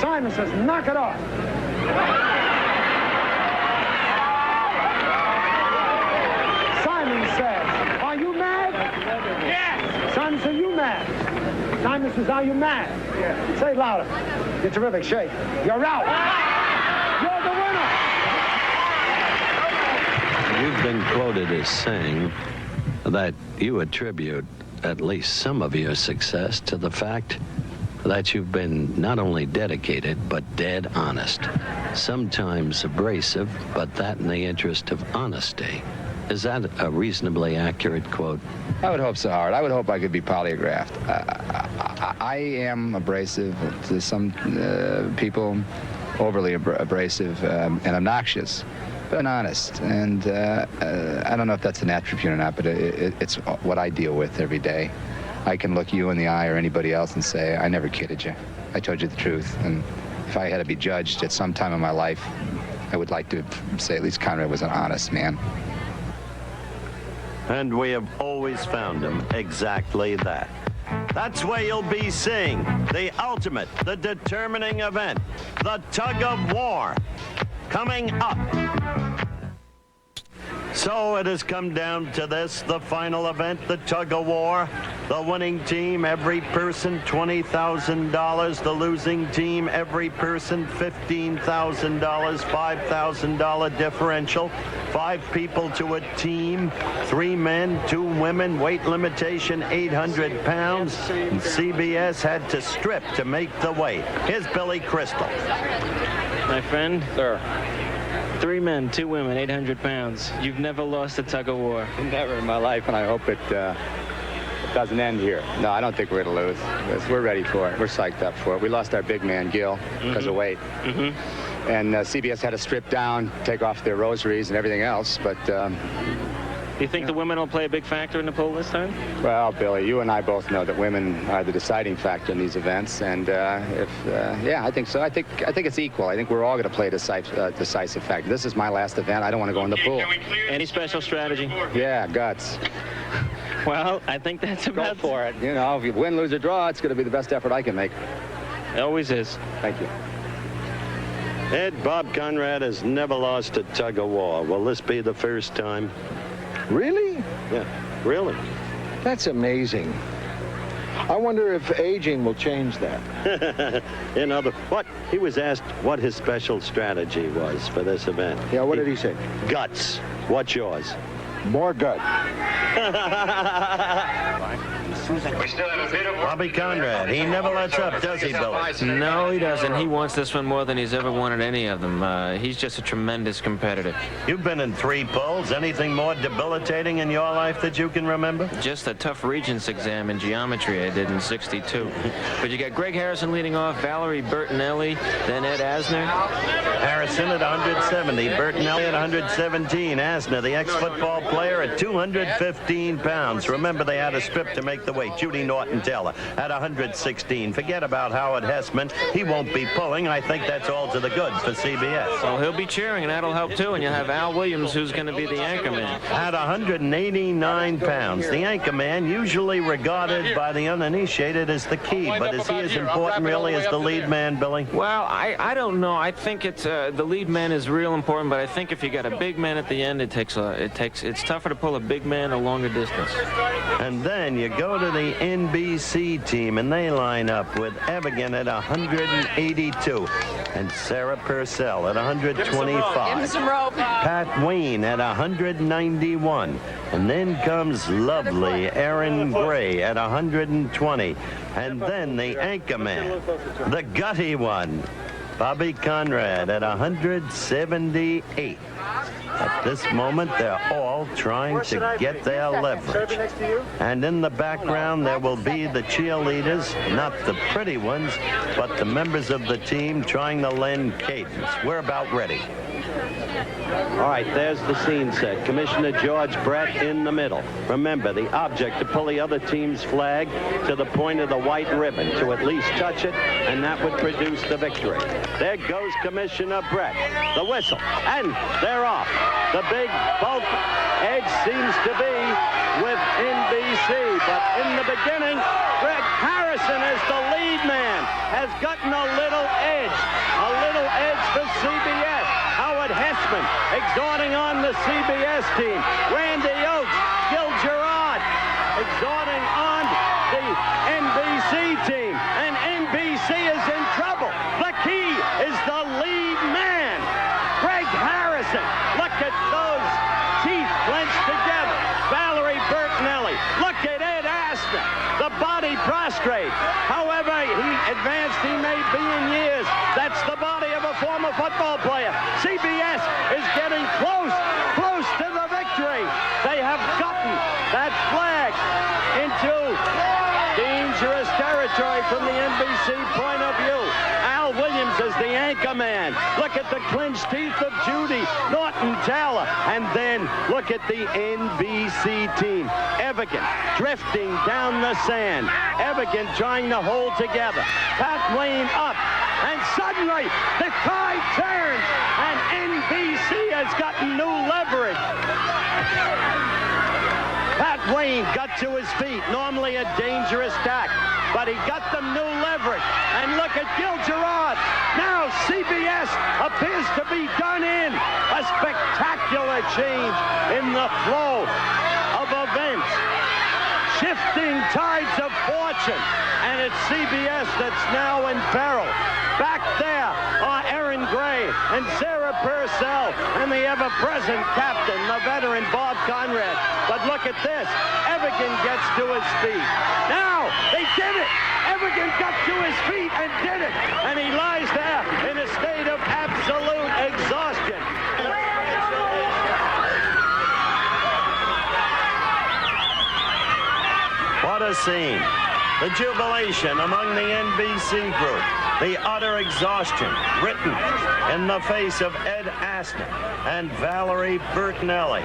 Simon says, knock it off. Simon says, are you mad? Yes. Simon says, you mad? Simon says, are you mad? Yes. Say it louder. You're terrific. Shake. You're out. You're the winner. You've been quoted as saying that you attribute at least some of your success to the fact that you've been not only dedicated, but dead honest. Sometimes abrasive, but that in the interest of honesty. Is that a reasonably accurate quote? I would hope so, Howard. I would hope I could be polygraphed. I am abrasive to some people, overly abrasive and obnoxious, but honest. And I don't know if that's an attribute or not, but it's what I deal with every day. I can look you in the eye or anybody else and say, I never kidded you. I told you the truth. And if I had to be judged at some time in my life, I would like to say at least Conrad was an honest man. And we have always found him exactly that. That's where you'll be seeing the ultimate, the determining event, the tug of war, coming up. So it has come down to this, the final event, the tug of war. The winning team, every person $20,000. The losing team, every person $15,000, $5,000 differential. 5 people to a team, 3 men, 2 women, weight limitation 800 pounds. And CBS had to strip to make the weight. Here's Billy Crystal. My friend? Sir. 3 men, 2 women, 800 pounds. You've never lost a tug of war. Never in my life, and I hope it doesn't end here. No, I don't think we're going to lose. We're ready for it. We're psyched up for it. We lost our big man, Gil, because of weight. And CBS had to strip down, take off their rosaries and everything else, but... Do you think the women will play a big factor in the poll this time? Well, Billy, you and I both know that women are the deciding factor in these events, and yeah, I think so. I think it's equal. I think we're all going to play a decisive factor. This is my last event. I don't want to go in the pool. Any special strategy? Yeah, guts. Well, I think that's about... Go for it. You know, if you win, lose, or draw, it's going to be the best effort I can make. It always is. Thank you. Ed, Bob Conrad has never lost a tug of war. Will this be the first time? Really? Yeah, really. That's amazing. I wonder if aging will change that. He was asked what his special strategy was for this event. Yeah, what did he say? Guts. What's yours? More gut. Bobby Conrad, he never lets up, does he, Billy? No, he doesn't. He wants this one more than he's ever wanted any of them. He's just a tremendous competitor. You've been in 3 pulls. Anything more debilitating in your life that you can remember? Just a tough Regents exam in geometry I did in '62. But you got Greg Harrison leading off, Valerie Bertinelli, then Ed Asner. Harrison at 170, Bertinelli at 117, Asner, the ex-football player, at 215 pounds. Remember, they had a strip to make the weight. Judy Norton Taylor at 116. Forget about Howard Hesseman. He won't be pulling. I think that's all to the good for CBS. Well, he'll be cheering, and that'll help, too. And you'll have Al Williams, who's going to be the anchor man. At 189 pounds. The anchor man, usually regarded by the uninitiated as the key. But is he as important, really, as the lead man, Billy? Well, I don't know. I think it's the lead man is real important, but I think if you got a big man at the end, it's tougher to pull a big man a longer distance. And then you go to the NBC team, and they line up with Evigan at 182 and Sarah Purcell at 125. Give him some rope. Pat Wayne at 191. And then comes lovely Erin Gray at 120. And then the anchor man, the gutty one, Bobby Conrad at 178. At this moment, they're all trying to get their leverage. And in the background, there will be the cheerleaders, not the pretty ones, but the members of the team trying to lend cadence. We're about ready. All right, there's the scene set. Commissioner George Brett in the middle. Remember, the object to pull the other team's flag to the point of the white ribbon, to at least touch it, and that would produce the victory. There goes Commissioner Brett. The whistle, and they're off. The big bulk edge seems to be with NBC, but in the beginning, Greg Harrison as the lead man has gotten a little edge for CBS. Howard Hesseman exhorting on the CBS team. Randi Oakes, Gil Gerard exhorting on the NBC team, and NBC is in trouble. The key is the lead man, Greg Harrison. Look at those teeth clenched together. Valerie Bertinelli. Look at Ed Asner, the body prostrate. However advanced he may be in years, that's the body of a former football player. CBS is getting close to the victory. They have gotten that flag into dangerous territory from the NBC point of view. Al Williams is the anchor man. Look at the clenched teeth of Judy, Norton Taylor, and then look at the NBC team. Evigan drifting down the sand. Evigan trying to hold together. Pat Wayne up, and suddenly the tide turns, and NBC has gotten new leverage. Pat Wayne got to his feet, normally a dangerous tack, but he got them new leverage. And look at Gil Gerard. Now CBS appears to be done in. A spectacular change in the flow of events. Shifting tides of fortune, and it's CBS that's now in peril. Back there are Erin Gray and Sarah Purcell and the ever-present captain, the veteran Bob Conrad. But look at this. Evigan gets to his feet. Now, they did it. Evigan got to his feet and did it. And he lies there in a state of absolute exhaustion. What a scene. The jubilation among the NBC group. The utter exhaustion written in the face of Ed Asner and Valerie Bertinelli.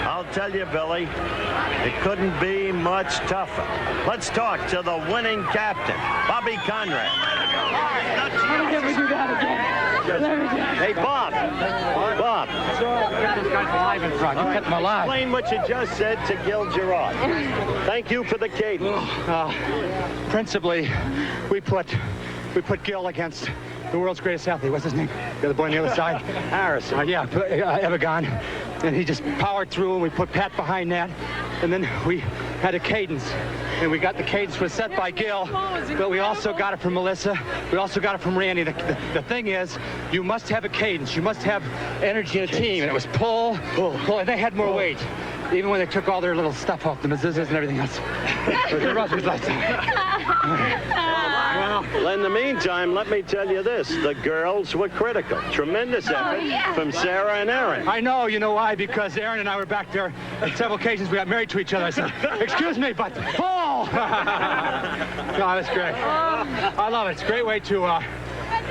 I'll tell you, Billy, it couldn't be much tougher. Let's talk to the winning captain, Bobby Conrad. Let me never do that again. Hey, Bob. Bob. Get those guys alive in front. You kept them alive. Explain what you just said to Gil Gerard. Thank you for the cadence. Principally, we put Gil against the world's greatest athlete. What's his name? The other boy on the other side. Harrison. Evigan. And he just powered through, and we put Pat behind that. And then we had a cadence. and we got the cadence was set by Gil, but we also got it from Melissa. We also got it from Randi. The thing is, you must have a cadence. You must have energy in a team, and it was pull, and they had more weight. Even when they took all their little stuff off, the mezuzahs and everything else. Well, in the meantime, let me tell you this. The girls were critical. Tremendous effort from Sarah and Erin. I know. You know why? Because Erin and I were back there on several occasions. We got married to each other. I said, excuse me, but pull! No, that's great. I love it. It's a great way to...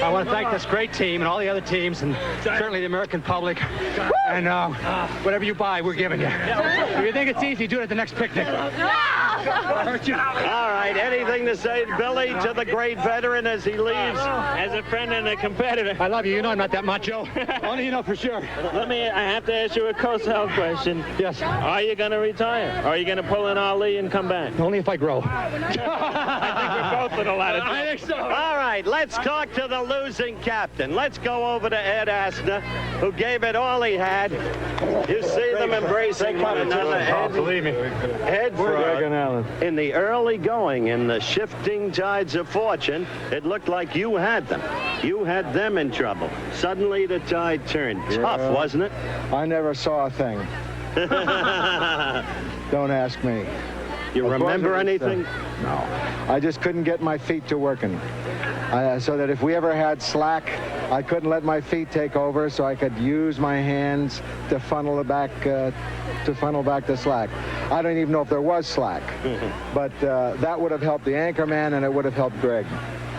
I want to thank this great team and all the other teams, and certainly the American public. And whatever you buy, we're giving you. If you think it's easy, do it at the next picnic. All right, anything to say, Billy, to the great veteran as he leaves? As a friend and a competitor. I love you. You know I'm not that macho. Only you know for sure. I have to ask you a Cosell question. Yes. Are you going to retire? Or are you going to pull in Ali and come back? Only if I grow. I think we're both in a lot of trouble. I think so. All right, let's talk to the losing captain. Let's go over to Ed Asner, who gave it all he had. You see them embracing one another. Ed, believe me. Ed, in the early going, in the shifting tides of fortune, it looked like you had them. You had them in trouble. Suddenly the tide turned. Tough, wasn't it? I never saw a thing. Don't ask me. You remember anything? No. I just couldn't get my feet to working. So that if we ever had slack, I couldn't let my feet take over, so I could use my hands to funnel it back, the slack. I don't even know if there was slack, but that would have helped the anchor man, and it would have helped Greg.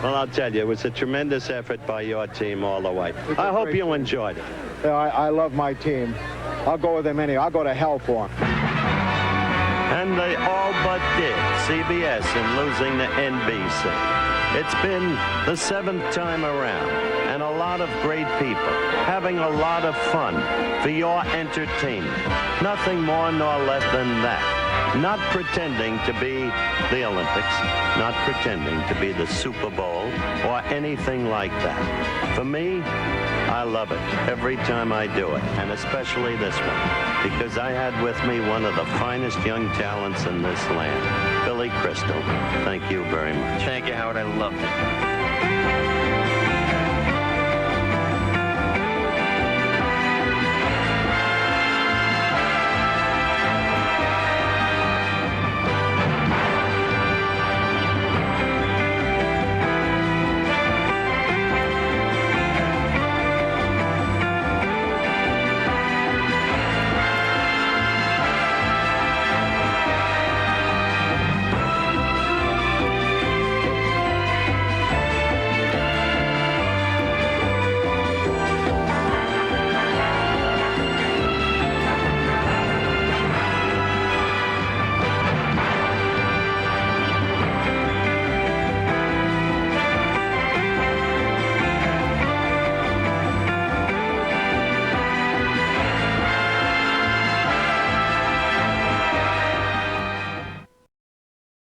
Well, I'll tell you, it was a tremendous effort by your team all the way. I hope you enjoyed it. I love my team. I'll go with them anyway. I'll go to hell for them. And they all but did. CBS in losing to NBC. It's been the 7th time around, and a lot of great people having a lot of fun for your entertainment. Nothing more nor less than that. Not pretending to be the Olympics, not pretending to be the Super Bowl or anything like that. For me, I love it every time I do it, and especially this one, because I had with me one of the finest young talents in this land, Billy Crystal. Thank you very much. Thank you, Howard. I loved it.